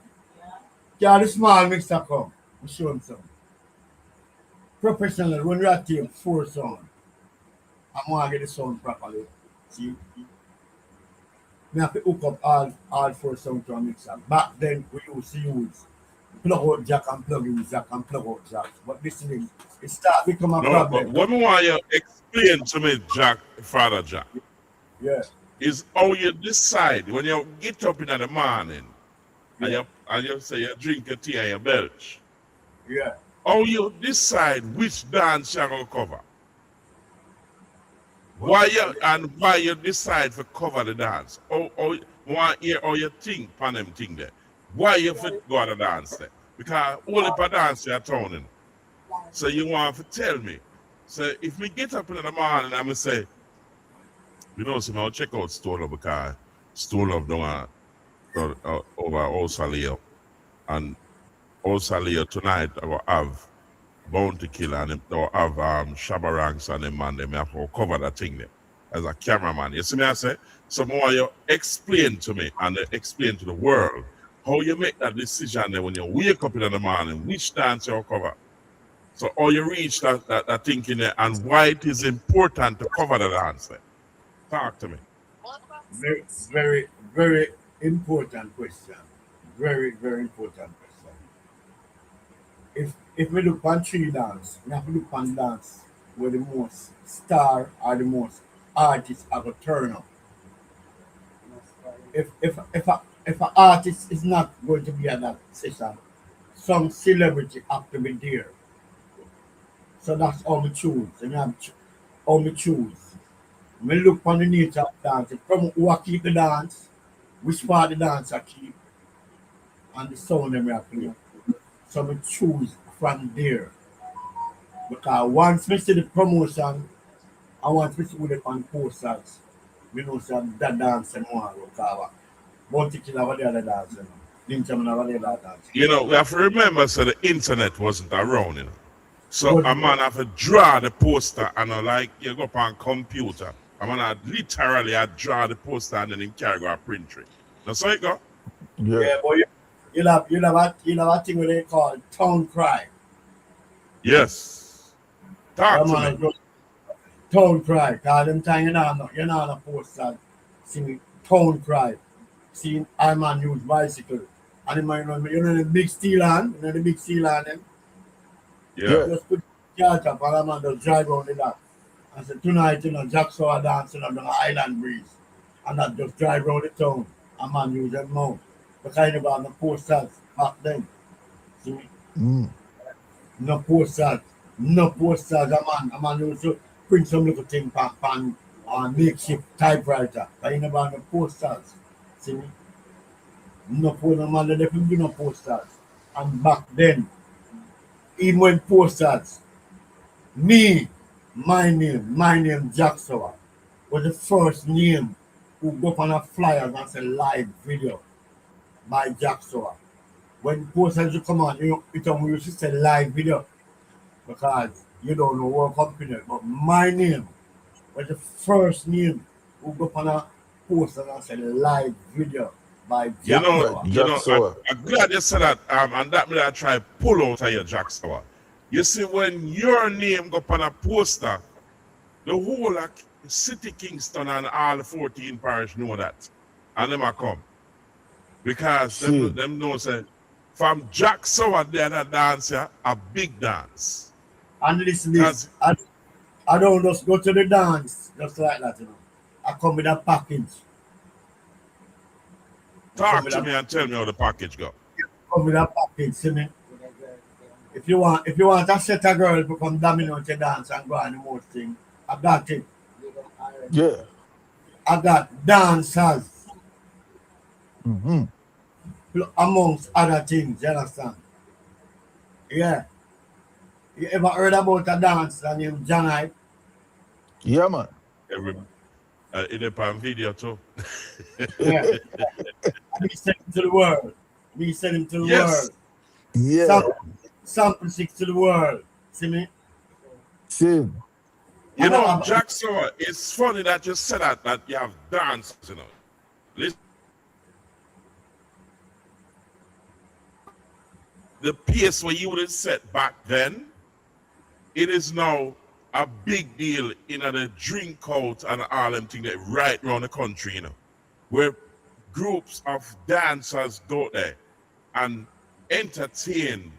[SPEAKER 16] can the small mixer come? I'll show him some. Professional, when we are tape 4 sound, I want to get the sound properly. See? I have to hook up all 4 sound to a mixer. Back then we used to use plug out jack and plug in jack and plug out jack. But this thing, it start become a problem.
[SPEAKER 1] But what I want you to explain to me, Jack, Father Jack.
[SPEAKER 16] Yeah.
[SPEAKER 1] Is how you decide when you get up in the morning and you say you drink your tea and you belch.
[SPEAKER 16] Yeah.
[SPEAKER 1] How you decide which dance you're going to cover. Why you decide to cover the dance. Or you think on them thing there. Why you fit go to dance there? Because only for dance you're turning. So you want to tell me. So if we get up in the morning and I say, so I'll check out Stone Love because Stone Love don't over Osaleo. And Osaleo tonight I will have Bounty Killer and they'll have Shabaranks and them and them have to cover that thing there as a cameraman. You see me I say? So more you explain to me and explain to the world how you make that decision there when you wake up in the morning, which dance you'll cover. So how you reach that thinking there and why it is important to cover the dance there. Talk to me.
[SPEAKER 16] Very, very, very important question. Very, very important question. If we look on tree dance, we have to look on dance where the most star or the most artists are going to turn up. If an artist is not going to be at that session, some celebrity have to be there. So that's how we choose. And how we choose. We look on the nature of dance, from who keep the dance, which part of the dance I keep, and the sound them we are playing. So we choose from there. Because once we see the promotion, and once we see the on posters, we know that dance and more will cover. Bounty Killer over the other dance, Lynchman over the other dance.
[SPEAKER 1] We have to remember so the internet wasn't around, So a man have to draw the poster and like you go up on computer. I'm gonna literally draw the poster and then him carry go and print it. That's how it go.
[SPEAKER 16] Yeah, but you'll have a thing what they call town cry.
[SPEAKER 1] Yes. Talk to me.
[SPEAKER 16] Town cry. Cause them time you're not a poster singing town cry. See I man use bicycle. And the man the big steel hand, the big steel hand them.
[SPEAKER 1] Yeah.
[SPEAKER 16] Just put the car up and a man just drive on the that. And say tonight, Jack Sower dancing on the island breeze. And that just drive around the town. A man use them mouth. But I never have no posters back then. See? No posters. No posters. A man used to print some little thing on makeshift typewriter. But I never have no posters. See? No phone no man, they do no posters. And back then, even when posters, my name Jack Sowa, was the first name who go up on a flyer and say live video by Jack Sowa. When posters come on, it used to say live video because you don't know what company, but my name was the first name who go up on a poster and say live video by
[SPEAKER 1] You
[SPEAKER 16] Jack
[SPEAKER 1] know,
[SPEAKER 16] Sowa.
[SPEAKER 1] you know, I'm glad you said that, and that me I try pull out of your Jack Sowa. You see, when your name go up on a poster, the whole of City Kingston and all 14 parish know that, and them a come because them know say from Jack Sowa there that dance here, a big dance.
[SPEAKER 16] And listen this, I don't just go to the dance just like that, you know. I come with a package.
[SPEAKER 1] Talk to me and tell me how the package go.
[SPEAKER 16] Come with a package, see me. If you want a set of girls to come dominate the dance and go on the most thing, I got it.
[SPEAKER 14] Yeah.
[SPEAKER 16] I got dancers. Amongst other things, you understand? Yeah. You ever heard about a dancer named Janai?
[SPEAKER 14] Yeah, man.
[SPEAKER 1] In a video too.
[SPEAKER 16] Yeah. We send him to the world. We send him to the world.
[SPEAKER 14] Yeah.
[SPEAKER 16] Sample 6 to the world. See me?
[SPEAKER 14] See.
[SPEAKER 1] You know, Jack Sowa, it's funny that you said that you have dancers, you know. Listen. The pace where you would have set back then, it is now a big deal in the drink out and all them things that right around the country, you know, where groups of dancers go there and entertain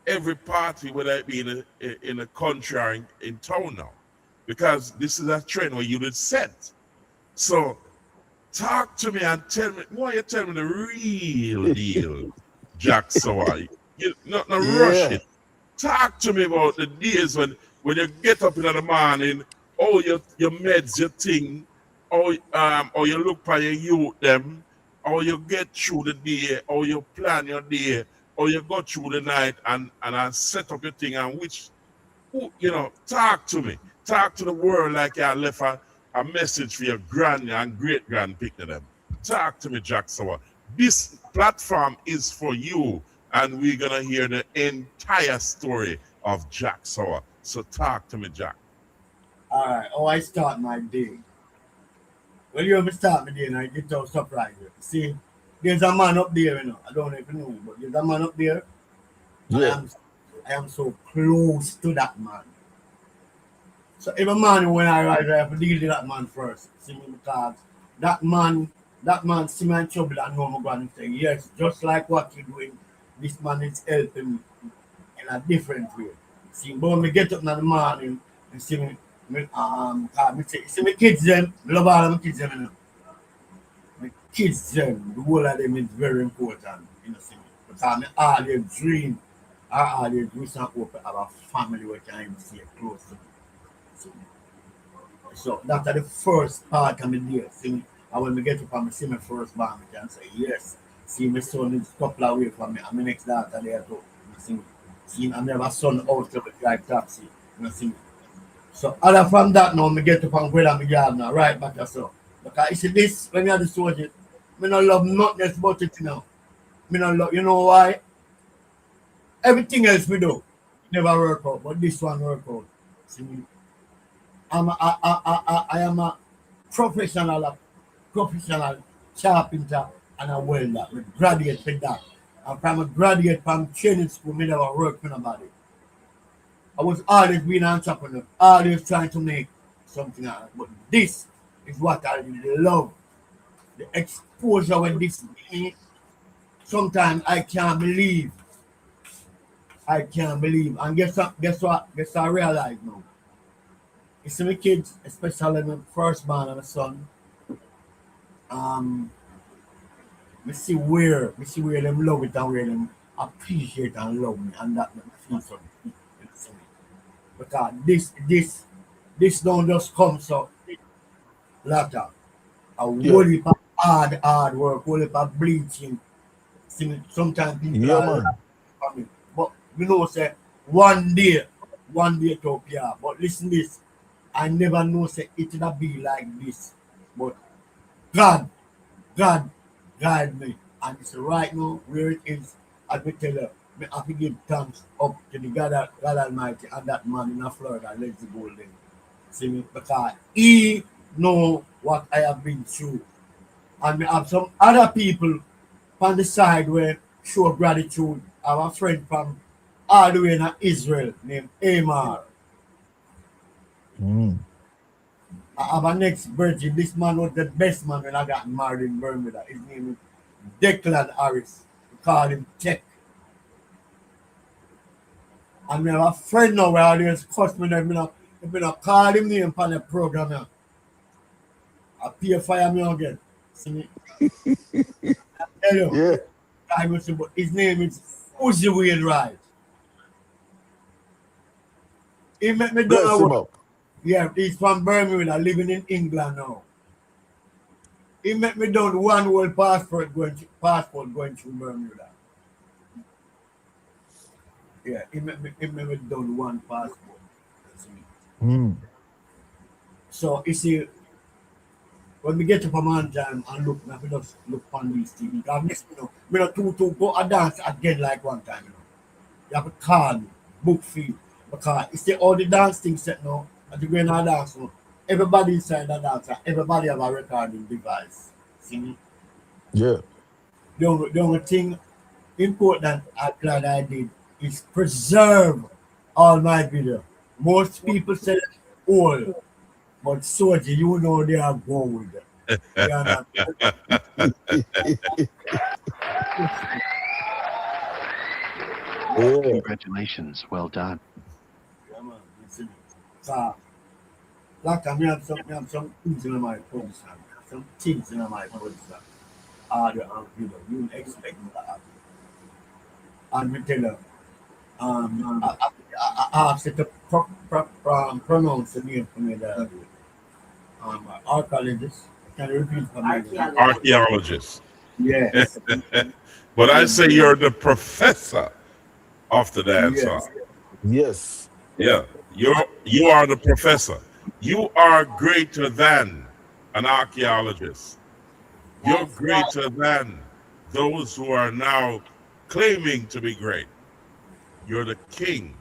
[SPEAKER 1] every party, whether it be in a country or in town now, because this is a trend where you did set. So talk to me and tell me, why you tell me the real deal, Jack Sowa? You not rush it. Talk to me about the days when you get up in the morning, oh your meds, your thing, or you look for your youth them, or you get through the day, or you plan your day, or you go through the night and set up your thing and which, you know, talk to me. Talk to the world like you left a message for your grand and great grand pick to them. Talk to me, Jack Sowa. This platform is for you, and we're gonna hear the entire story of Jack Sowa. So talk to me, Jack.
[SPEAKER 16] All right. Oh, I start my day. Well, you ever start my day and I get out surprise. See, there's a man up there, you know. I don't know if you know, but there's a man up there.
[SPEAKER 14] Yeah.
[SPEAKER 16] I am so close to that man. So every morning when I arrive, I have to deal with that man first. See me, because that man see me in trouble and know I'm going to say, yes, just like what you're doing, this man is helping me in a different way. See, but when I get up in the morning and see me, see my kids them, I love all of my kids them, you know. My kids them, the whole of them is very important, you know, see me. Because I always dream, I always wish and hope to have a family where I can stay close to me. So that's the first part of the day. See me, and when we get up and see my first man, I can say, yes, see my son is a couple of ways from me, and my next daughter there too. You see me? See, I never son out to drive taxi. You see me? So other from that now, I get up and go to my yard now, right back to so. Because you see this, when you have the soldier, I don't love nothing else but it now. I don't love, you know why? Everything else we do never work out, but this one work out. See me? I am a professional carpenter and a welder. We graduate with that. And from a graduate from training school, I never work for nobody. I was always being an entrepreneur, always trying to make something out of it. But this is what I really love. The exposure when this is, sometimes I can't believe. I can't believe. And guess what I realize now? You see my kids, especially my first man and my son, I see where them love it and where them appreciate and love me, and that makes me feel something. Because this don't just come so later. A whole heap of hard work, whole heap of bleaching, See me, sometimes people
[SPEAKER 14] Yeah,
[SPEAKER 16] are
[SPEAKER 14] man.
[SPEAKER 16] for me. But we know say one day to appear. But listen this, I never know say it will be like this. But God, God guide me. And it's right now where it is, I will tell you, I have to give thanks up to the God Almighty and that man in Florida, let's go there. See me? Because he know what I have been through. And we have some other people on the side where show gratitude. I have a friend from all the way in Israel named Amar.
[SPEAKER 14] Mm.
[SPEAKER 16] I have a next virgin. This man was the best man when I got married in Bermuda. His name is Declan Harris. We call him Tech. And we have a friend now where I always cuss me them, you know, call him name on the program now. I pay fire me again. See me? I tell you.
[SPEAKER 14] Yeah.
[SPEAKER 16] I will say, but his name is Uzi Wainwright. He met me
[SPEAKER 14] Bless
[SPEAKER 16] down.
[SPEAKER 14] him up.
[SPEAKER 16] Yeah, he's from Bermuda, living in England now. He met me down one world passport going through Bermuda. Yeah, he met me down one passport.
[SPEAKER 14] Mm.
[SPEAKER 16] So you see, when we get up a man time and look, we just look on these things. Because next, we not to go a dance again like one time, You have to call me, book fee. Because you see all the dance things set now, and you go in a dance now, everybody inside the dance, everybody have a recording device. See me?
[SPEAKER 14] Yeah.
[SPEAKER 16] The only thing important I'm glad I did is preserve all my video. Most people say old, but Soji, you know they are gold. They are not.
[SPEAKER 14] Yeah.
[SPEAKER 17] Congratulations, well done.
[SPEAKER 16] Yeah, man. Listen. Like I have some things in my post, some things in my post that are the video. You wouldn't expect me to have. And we tell you, I have to pronounce the name for me. The archaeologist. Can you repeat for me?
[SPEAKER 1] Archaeologist.
[SPEAKER 16] Yes.
[SPEAKER 1] But I say you're the professor of the dancehall.
[SPEAKER 14] Yes.
[SPEAKER 1] Yeah, you are the professor. You are greater than an archaeologist. You're greater than those who are now claiming to be great. You're the king.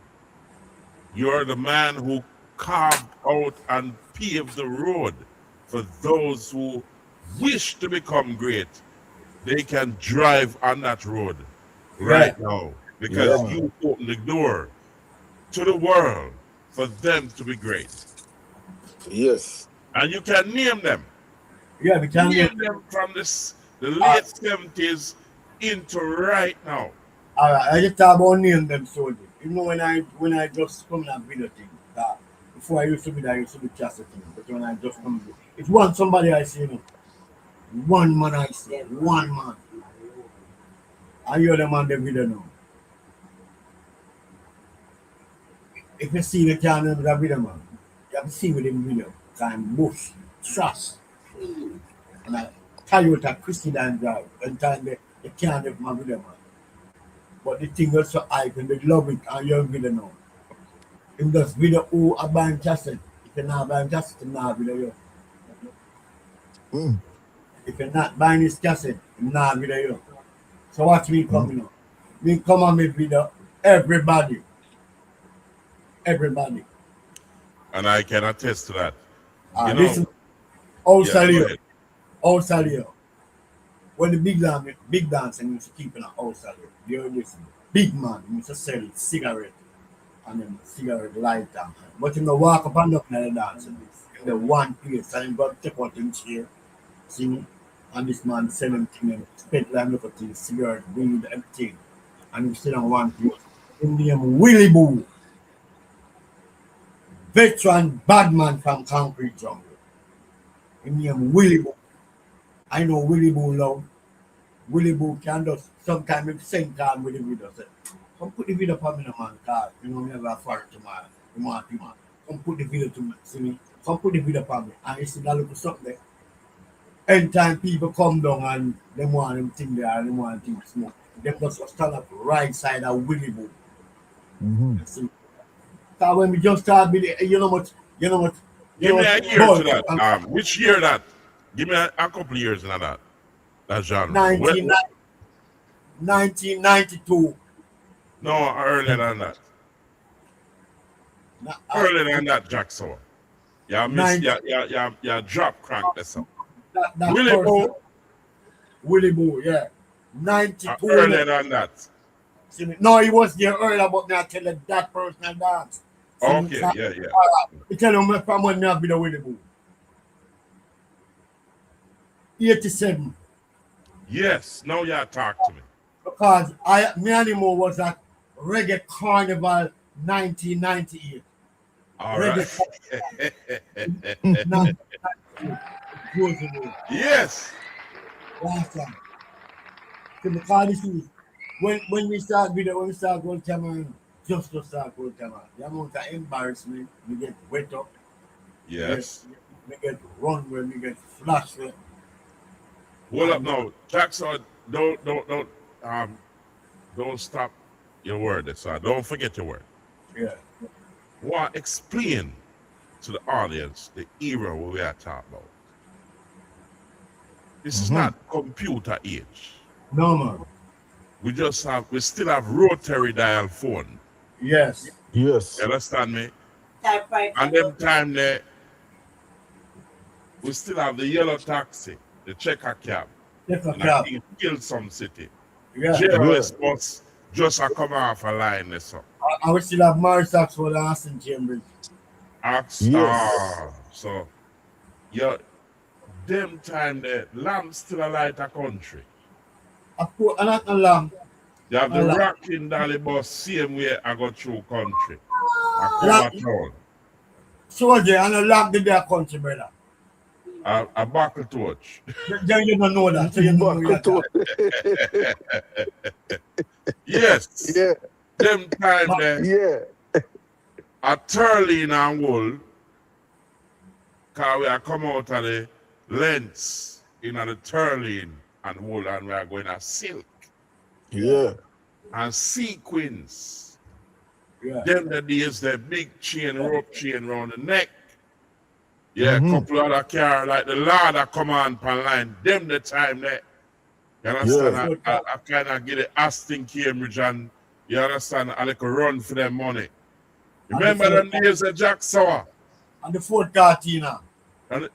[SPEAKER 1] You're the man who carved out and paved the road for those who wish to become great. They can drive on that road right now because
[SPEAKER 14] Yeah,
[SPEAKER 1] you open the door to the world for them to be great.
[SPEAKER 14] Yes.
[SPEAKER 1] And you can name them.
[SPEAKER 16] Yeah, we can
[SPEAKER 1] name them from the late 70s into right now.
[SPEAKER 16] All right, I just talk about name them soldiers. You know when I just come in a video thing, before I used to be there, I used to be just a thing. But when I just come, it's somebody I see, one man I see, one man. I hear them on the video now. If you see the channel of the video, man, you have to see with them video. Time bush, trust, and I Toyota Christian drive. And time they can't have my video, man. But the thing is so hype and they love it and you're video now. In this video, who are buying cassette. If you're not buying cassette, you're not video. If you're not buying this cassette, you're not video. So watch me coming up. Me come on me video, everybody. Everybody.
[SPEAKER 1] And I can attest to that.
[SPEAKER 16] Listen, Salio. When the big dancing used to keep in a house, you listen, big man used to sell cigarette and then cigarette lighter. But you know, walk up and up in the dance, the one place, and you got to take out him chair, see me, and this man selling things and spent like look at his cigarette, weed, everything, and you sit on one place. His name Willie Boo, veteran bad man from Concrete Jungle. His name Willie Boo. I know Willie Boo love. Willie Boo can just sometimes if same time with the video say, come put the video for me no man, cause you know me have a fire tomorrow. Come put the video to me, see me. Come put the video for me. And you see that little something there. Anytime people come down and they want them thing there and they want them smoke. Them just stand up right side of Willie Boo.
[SPEAKER 14] Mm-hmm.
[SPEAKER 16] So when we just start with it, you know what,
[SPEAKER 1] Give me a year to
[SPEAKER 16] bulk,
[SPEAKER 1] that. Which year that? Give me a couple of years in that genre.
[SPEAKER 16] 1992.
[SPEAKER 1] No, earlier than that. Earlier than that, Jack Sower. Yeah, miss. Yeah, drop crank this up.
[SPEAKER 16] That
[SPEAKER 1] Willie Boo.
[SPEAKER 16] Willie Boo, yeah. 92.
[SPEAKER 1] Earlier than that.
[SPEAKER 16] See me? No, he was there earlier, but me I tell you that personal dance.
[SPEAKER 1] Okay, yeah.
[SPEAKER 16] I tell you from when me have been a Willie Boo. 87.
[SPEAKER 1] Yes, now you talk to me.
[SPEAKER 16] Because me anymore was at Reggae Carnival 1998.
[SPEAKER 1] All right. Yes.
[SPEAKER 16] Last time. So because this is when we start video, when we start going camera, just to start going camera, the amount of embarrassment, we get wet up.
[SPEAKER 1] Yes.
[SPEAKER 16] We get run when we get flash.
[SPEAKER 1] Hold up now. Jackson, don't stop your word, sir. Don't forget your word.
[SPEAKER 16] Yeah.
[SPEAKER 1] What explain to the audience the era we are talking about. This is not computer age.
[SPEAKER 16] No, man.
[SPEAKER 1] We still have rotary dial phone.
[SPEAKER 16] Yes.
[SPEAKER 14] Yes.
[SPEAKER 1] You understand me? And them time there, we still have the yellow taxi, the checker cab.
[SPEAKER 16] Checker
[SPEAKER 1] and
[SPEAKER 16] cab.
[SPEAKER 1] I think it killed some city.
[SPEAKER 16] Yeah.
[SPEAKER 1] JLS bus just a come off a line there, so.
[SPEAKER 16] I will still have Morris Oxford and Aston Chambers.
[SPEAKER 1] So, yeah, them time the lamb still a light a country.
[SPEAKER 16] Of course, and not a lamb.
[SPEAKER 1] You have the rocking dolly bus same way I go through country. I come town.
[SPEAKER 16] So there and a lamb did their country, brother.
[SPEAKER 1] A buckle torch.
[SPEAKER 16] Then you don't know that. So you know
[SPEAKER 1] Yes.
[SPEAKER 14] Yeah.
[SPEAKER 1] Them time there.
[SPEAKER 14] Yeah.
[SPEAKER 1] A turleen and wool. Cause we are come out of the lengths in the turleen and wool and we are going to silk.
[SPEAKER 14] Yeah.
[SPEAKER 1] And sequins.
[SPEAKER 16] Yeah.
[SPEAKER 1] Them the days the big chain, rope chain around the neck. Yeah, couple other car like the ladder come on pan line. Them the time there. You understand?
[SPEAKER 14] Yeah.
[SPEAKER 1] I kind of get the Aston Cambridge and you understand I like a run for them money. Remember them days of Jack SOWAH?
[SPEAKER 16] And the Ford Cartina.
[SPEAKER 1] And the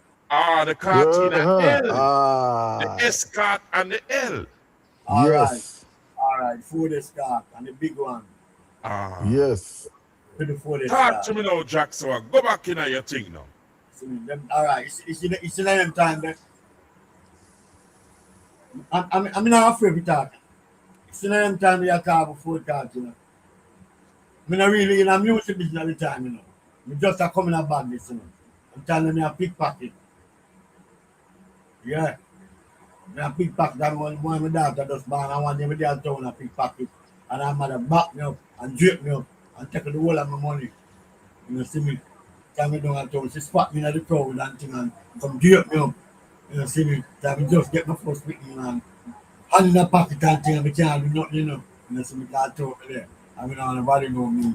[SPEAKER 1] Cartina L. The Escort and the L.
[SPEAKER 16] All
[SPEAKER 14] Yes.
[SPEAKER 16] right. Ford Escort and the big one.
[SPEAKER 14] Yes.
[SPEAKER 16] With the Ford
[SPEAKER 1] Talk
[SPEAKER 16] Escort.
[SPEAKER 1] to me now, Jack SOWAH. Go back in your thing now.
[SPEAKER 16] All right. It's in them time there. I'm not afraid to talk. It's in them time we are talking about Ford Cartina. I'm not really in a music business at the time, you know. We just are coming about this, you know. I'm telling them I'm a pickpocket. Yeah. I'm a pickpocket. That one of my daughter just born. I want them to town a pickpocket. And I'm mother back me up and drape me up and take the whole of my money. You know, see me. Time me down at town. She spot me in the crowd and thing and come drape me up. You know, see me. Time me just get my first picking and hand in the pocket and thing and I can't do nothing, you know. You know, see me can't talk there. I mean, nobody know me.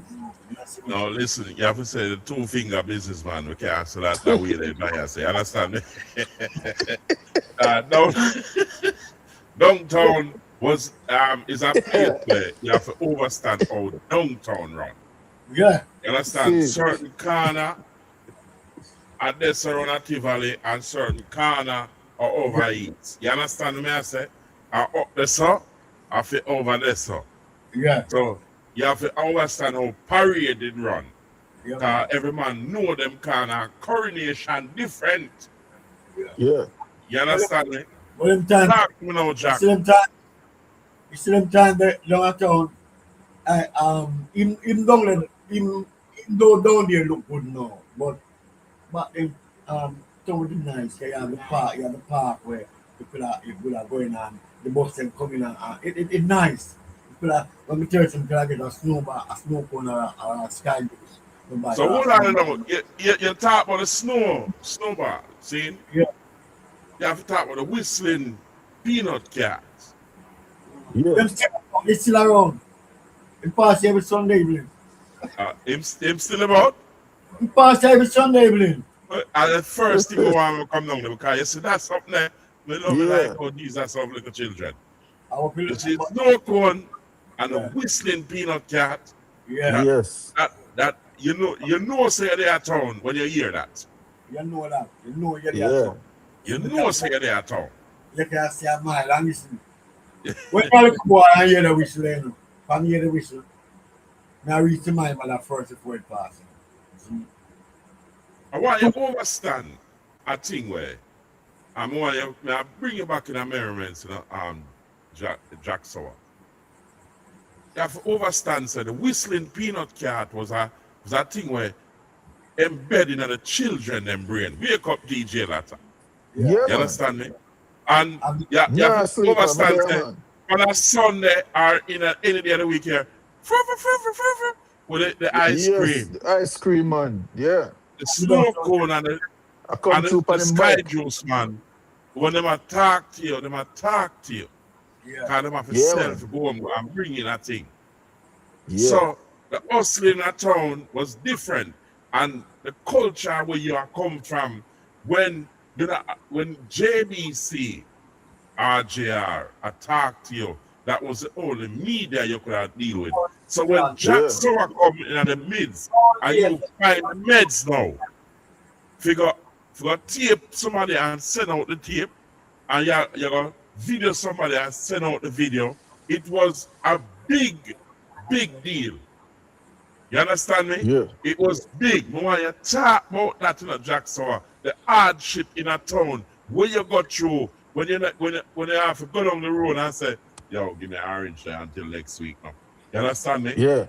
[SPEAKER 1] No, listen, you have to say the two-finger businessman. We can't answer that way that I say. Understand me? Downtown is a place where you have to understand how downtown run.
[SPEAKER 16] Yeah.
[SPEAKER 1] You understand? Certain corner at this around a Tivoli and certain corner are over east. You understand me? I say, up the so, I feel over there so.
[SPEAKER 16] Yeah.
[SPEAKER 1] So you have to understand how parade did run.
[SPEAKER 16] Yeah.
[SPEAKER 1] Every man know them kind of coronation different.
[SPEAKER 14] Yeah.
[SPEAKER 1] You understand me?
[SPEAKER 16] Well, them time,
[SPEAKER 1] Talk to me now, Jack.
[SPEAKER 16] You see them time that downtown, him down there look good now. But him town is nice. You have the park where people are going on, the bus them coming on. It's nice. When we tell some people get a snow cone or a sky boost.
[SPEAKER 1] So hold on now. You talk about the snowball, see?
[SPEAKER 16] Yeah.
[SPEAKER 1] You have to talk about the whistling peanut cats.
[SPEAKER 14] Yeah.
[SPEAKER 16] He's still around. He pass every Sunday evening.
[SPEAKER 1] Him still about?
[SPEAKER 16] He pass every Sunday evening.
[SPEAKER 1] And the first thing I want to come down there, because you see that's something that we love
[SPEAKER 14] Yeah.
[SPEAKER 1] like how these are some little children.
[SPEAKER 16] Our
[SPEAKER 1] You see, snow cone and a whistling peanut cat.
[SPEAKER 16] Yeah.
[SPEAKER 14] Yes.
[SPEAKER 1] That you know say they are town when you hear that.
[SPEAKER 16] You know that. You know you're
[SPEAKER 14] Yeah.
[SPEAKER 16] there.
[SPEAKER 1] You know say they are town.
[SPEAKER 16] You can see a mile and listen. When I look boy and hear the whistle, you know, when I hear the whistle, now I reach the mile by that first before it passes.
[SPEAKER 1] I want you to understand a thing where I want you to bring you back in the merriments, Jack SOWAH. You have to understand, so the whistling peanut cat was a thing where embedded in the children them brain. Wake up DJ latter.
[SPEAKER 14] Yeah.
[SPEAKER 1] You
[SPEAKER 14] Man.
[SPEAKER 1] understand me? And you have to
[SPEAKER 14] sleep,
[SPEAKER 1] understand
[SPEAKER 14] man.
[SPEAKER 1] that on a Sunday or in any day of the week here, with the ice
[SPEAKER 14] Yes,
[SPEAKER 1] cream.
[SPEAKER 14] the ice cream, man. Yeah.
[SPEAKER 1] The snow cone and the sky juice, man. When them attack to you,
[SPEAKER 16] Yeah.
[SPEAKER 1] Because them have to
[SPEAKER 14] Yeah,
[SPEAKER 1] sell
[SPEAKER 14] man.
[SPEAKER 1] to go and bring in a thing.
[SPEAKER 14] Yeah.
[SPEAKER 1] So the hustling in a town was different. And the culture where you are come from, when JBC, RJR attack to you, that was the only media you could have deal with. So when Jack SOWAH come in the midst, and you find the meds now, figure tape somebody and send out the tape, and you go video somebody and send out the video, it was a big deal. You understand me?
[SPEAKER 14] Yeah.
[SPEAKER 1] It was big. I want you to talk about that in a Jack SOWAH, the hardship in a town, where you go through, when you have to go down the road and say, yo, give me an orange there until next week now. You understand me?
[SPEAKER 14] Yeah.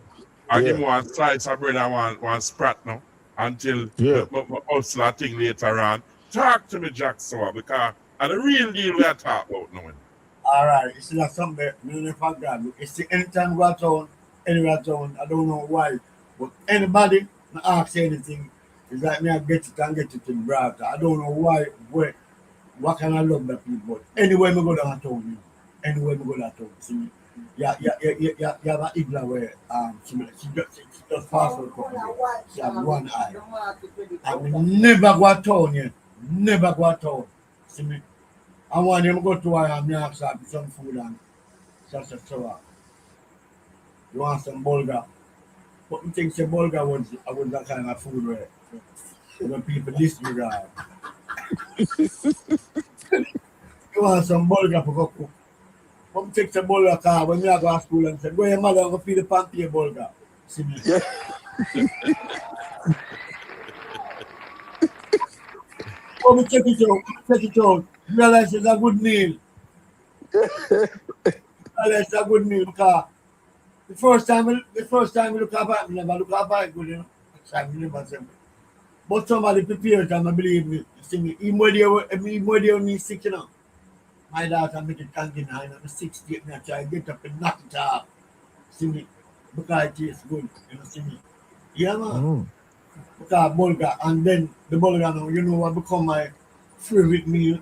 [SPEAKER 1] I give me one slice of bread and one sprat now until my hustler thing later on. Talk to me, Jack SOWAH, because and the real deal we are talking about now.
[SPEAKER 16] All right, it's not something me if I got. It's the anytime we go town, anywhere town, I don't know why, but anybody ask anything, it's like me I get it in Brata. I don't know why, what kind of love that people, but anywhere we go down town, you know, anywhere we go down town, see, you have an Igla where she just pass her couple, she have one eye, and we never go town yet, never go town, see me. I want them to go to her and ask her for some food and such a SOWAH. You want some bulgur? But I think the bulgur was that kind of food where when people disregard. You want some bulgur for cook? But I take the bulgur car when you go to school and say, go your mother and go feed the pancake bulgur. See me?
[SPEAKER 14] Yeah.
[SPEAKER 16] Come check it out. Realize it's a good meal. Realize it's a good meal because the first time we look up at me, never look up at good, you know. Never say. But somebody prepared and I believe me. You see me, immediately me sick, you know. My daughter make it canteen and I'm 60 and I try to get up and knock it off. See me, because it tastes good, you know, see me. Yeah, man. Because bulgur, and then the bulgur now, you know what become my favorite meal?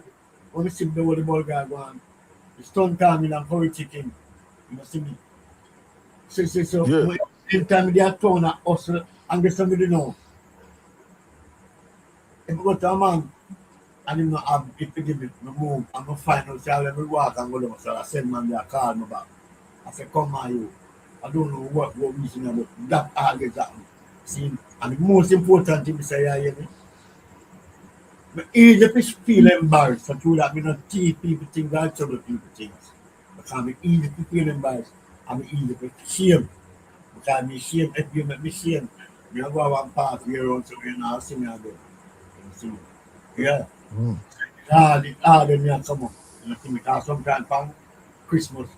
[SPEAKER 16] When we see the bulgur go on, the stone calming and curry chicken, you know, see me. So yeah. In time they are town at hustle and get somebody know. If you go to a man and him not have it to give it, I move and I find out, say I let me walk and go down, so I send man there, call me back. I say, come on you. I don't know what reason about that all gets happened. See, and the most important thing is say, yeah, hear me. But easy to feel embarrassed for true that we not teach people things and trouble people things. Because I'm easy to feel embarrassed. I'm easy to shame. Because I'm shame if you make me shame. You go one part here around so you know see me again. You see me? Yeah. All them here come up. You see me? Because sometimes on Christmas,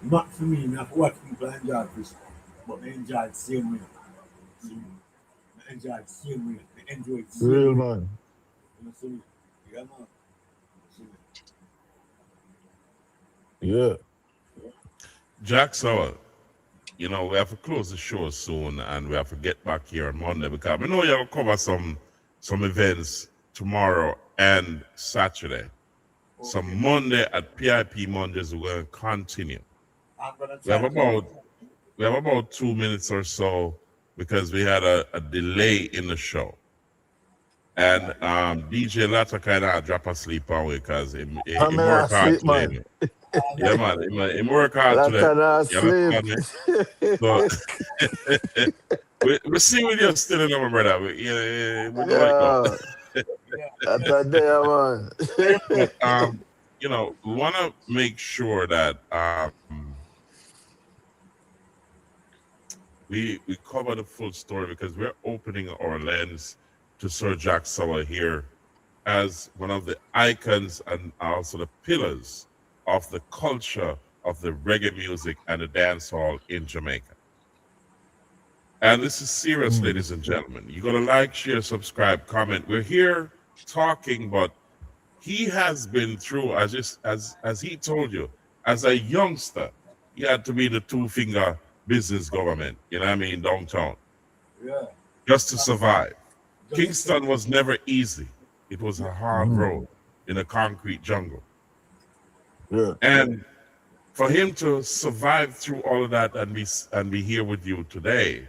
[SPEAKER 16] not for me, I have to watch people enjoy Christmas. But they enjoy it the same way. See me? They enjoy it the same way. They enjoy it the same way.
[SPEAKER 14] Real man.
[SPEAKER 16] You see me? Yeah, man. See me?
[SPEAKER 14] Yeah.
[SPEAKER 1] Jack SOWAH, you know, we have to close the show soon and we have to get back here on Monday because we know you'll cover some events tomorrow and Saturday. So Monday at PIP Mondays, we're going to continue.
[SPEAKER 16] I'm gonna
[SPEAKER 1] We have
[SPEAKER 16] try
[SPEAKER 1] about 2 minutes or so because we had a delay in the show. And DJ Latta kind of drop asleep on we because he
[SPEAKER 14] I'm
[SPEAKER 1] work hard
[SPEAKER 14] asleep,
[SPEAKER 1] today.
[SPEAKER 14] man.
[SPEAKER 1] Yeah, man. He work hard today.
[SPEAKER 14] Latta
[SPEAKER 1] You
[SPEAKER 14] asleep.
[SPEAKER 1] understand me? So, we see with you still in our brother. We know it now.
[SPEAKER 14] That's a day, man.
[SPEAKER 1] But, you know, we want to make sure that we cover the full story because we're opening our lens to Sir Jack SOWAH here as one of the icons and also the pillars of the culture of the reggae music and the dance hall in Jamaica. And this is serious, ladies and gentlemen. You got to like, share, subscribe, comment. We're here talking, but he has been through, as he told you, as a youngster, he had to be the two-finger business government, you know what I mean, downtown.
[SPEAKER 16] Yeah.
[SPEAKER 1] Just to survive. Kingston was never easy. It was a hard road in a concrete jungle.
[SPEAKER 14] Yeah.
[SPEAKER 1] And for him to survive through all of that and be here with you today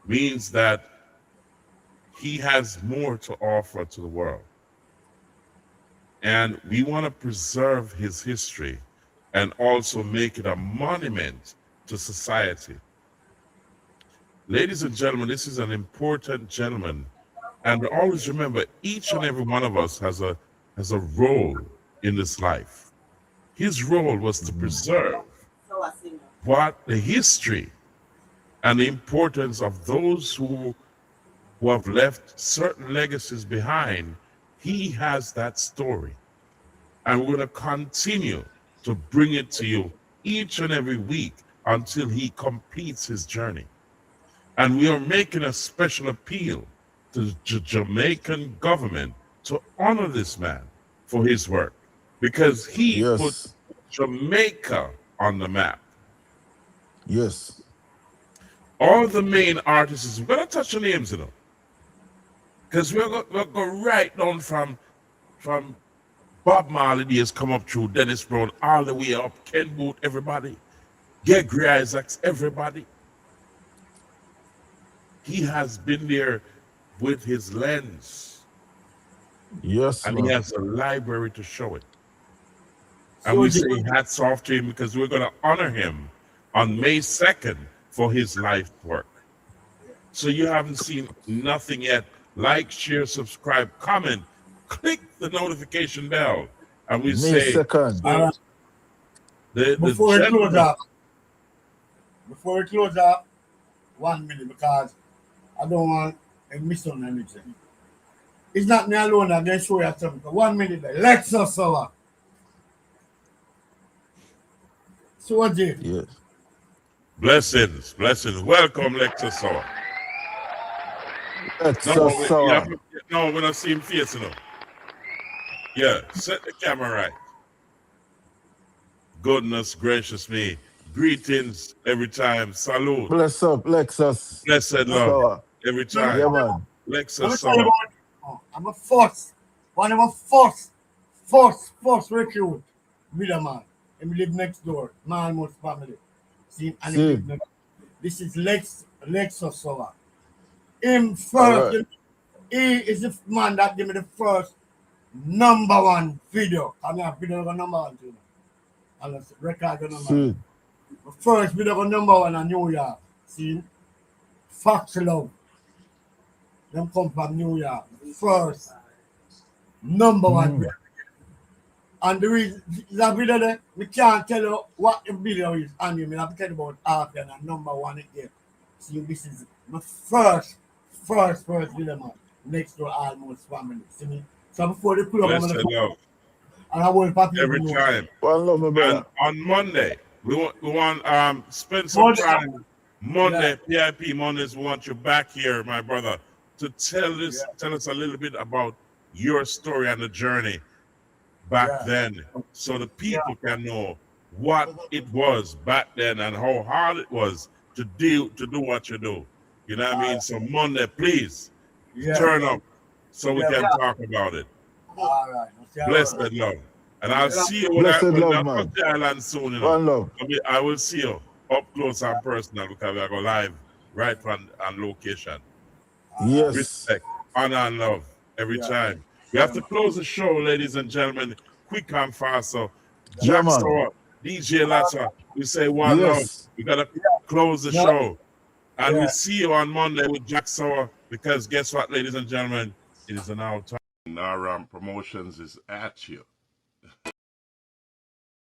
[SPEAKER 1] means that he has more to offer to the world. And we want to preserve his history and also make it a monument to society. Ladies and gentlemen, this is an important gentleman. And always remember, each and every one of us has a role in this life. His role was to preserve what the history and the importance of those who have left certain legacies behind. He has that story. And we're going to continue to bring it to you each and every week until he completes his journey. And we are making a special appeal to the Jamaican government to honor this man for his work because he put Jamaica on the map.
[SPEAKER 14] Yes.
[SPEAKER 1] All the main artists, we're going to touch the names, you know, because we're going to go right down from Bob Marley days, come up through Dennis Brown, all the way up, Ken Booth, everybody, Gregory Isaacs, everybody. He has been there with his lens.
[SPEAKER 14] Yes,
[SPEAKER 1] and
[SPEAKER 14] man.
[SPEAKER 1] he has a library to show it. And we say hats off to him because we're going to honor him on May 2nd for his life work. So you haven't seen nothing yet. Like, share, subscribe, comment, click the notification bell. And we
[SPEAKER 14] May
[SPEAKER 1] say
[SPEAKER 14] 2nd.
[SPEAKER 16] Before we close up, 1 minute, because I don't want to miss on anything. It's not me alone that can show you something. 1 minute, let's us SOWAH. So what did?
[SPEAKER 14] Yes.
[SPEAKER 1] Blessings, blessings. Welcome, Lecture SOWAH. No, we're not seeing face, you know. Yeah, set the camera right. Goodness gracious me. Greetings every time. Salute.
[SPEAKER 14] Bless up, Lexus.
[SPEAKER 1] Blessed love.
[SPEAKER 14] SOWAH.
[SPEAKER 1] Every time.
[SPEAKER 14] Yeah, man.
[SPEAKER 1] Lexus SOWAH.
[SPEAKER 16] I'm a one of first recruit with a man. And we live next door, my almost family. See, and he live next. This is Lexus SOWAH. Him first, right. He is the man that gave me the first #1 video. I mean, video got #1 too. And the record got #1. The first video got #1 in New York. See, Fox Love. Them come from New York. First #1 video. And the reason that video there, we can't tell you what the video is on him. I have to tell you about after and #1 again. See, this is my first video, man. Next to almost family. See me? So before the club, I'm gonna and I will papi
[SPEAKER 1] every time.
[SPEAKER 14] Well, love me, brother.
[SPEAKER 1] On Monday, we want spend some time. Monday, PIP Mondays, we want you back here, my brother, to tell us a little bit about your story and the journey back then, so the people can know what it was back then and how hard it was to do what you do. You know what I mean? So Monday, please turn up so we can talk about it.
[SPEAKER 16] All right.
[SPEAKER 1] Bless the love. And I'll see you when
[SPEAKER 14] Blessed
[SPEAKER 1] I
[SPEAKER 14] love,
[SPEAKER 1] come
[SPEAKER 14] man.
[SPEAKER 1] to the island soon, you know.
[SPEAKER 14] One love.
[SPEAKER 1] I will see you up close and personal because we are going live right on location.
[SPEAKER 14] Yes.
[SPEAKER 1] Respect, honor, and love every time. We have to close the show, ladies and gentlemen, quick and fast. So,
[SPEAKER 14] Yeah,
[SPEAKER 1] Jack
[SPEAKER 14] man.
[SPEAKER 1] SOWAH, DJ Latta, we say one love.
[SPEAKER 14] Yes.
[SPEAKER 1] We got to close the show. And we see you on Monday with Jack SOWAH because guess what, ladies and gentlemen? It is now time. Promotions is at you.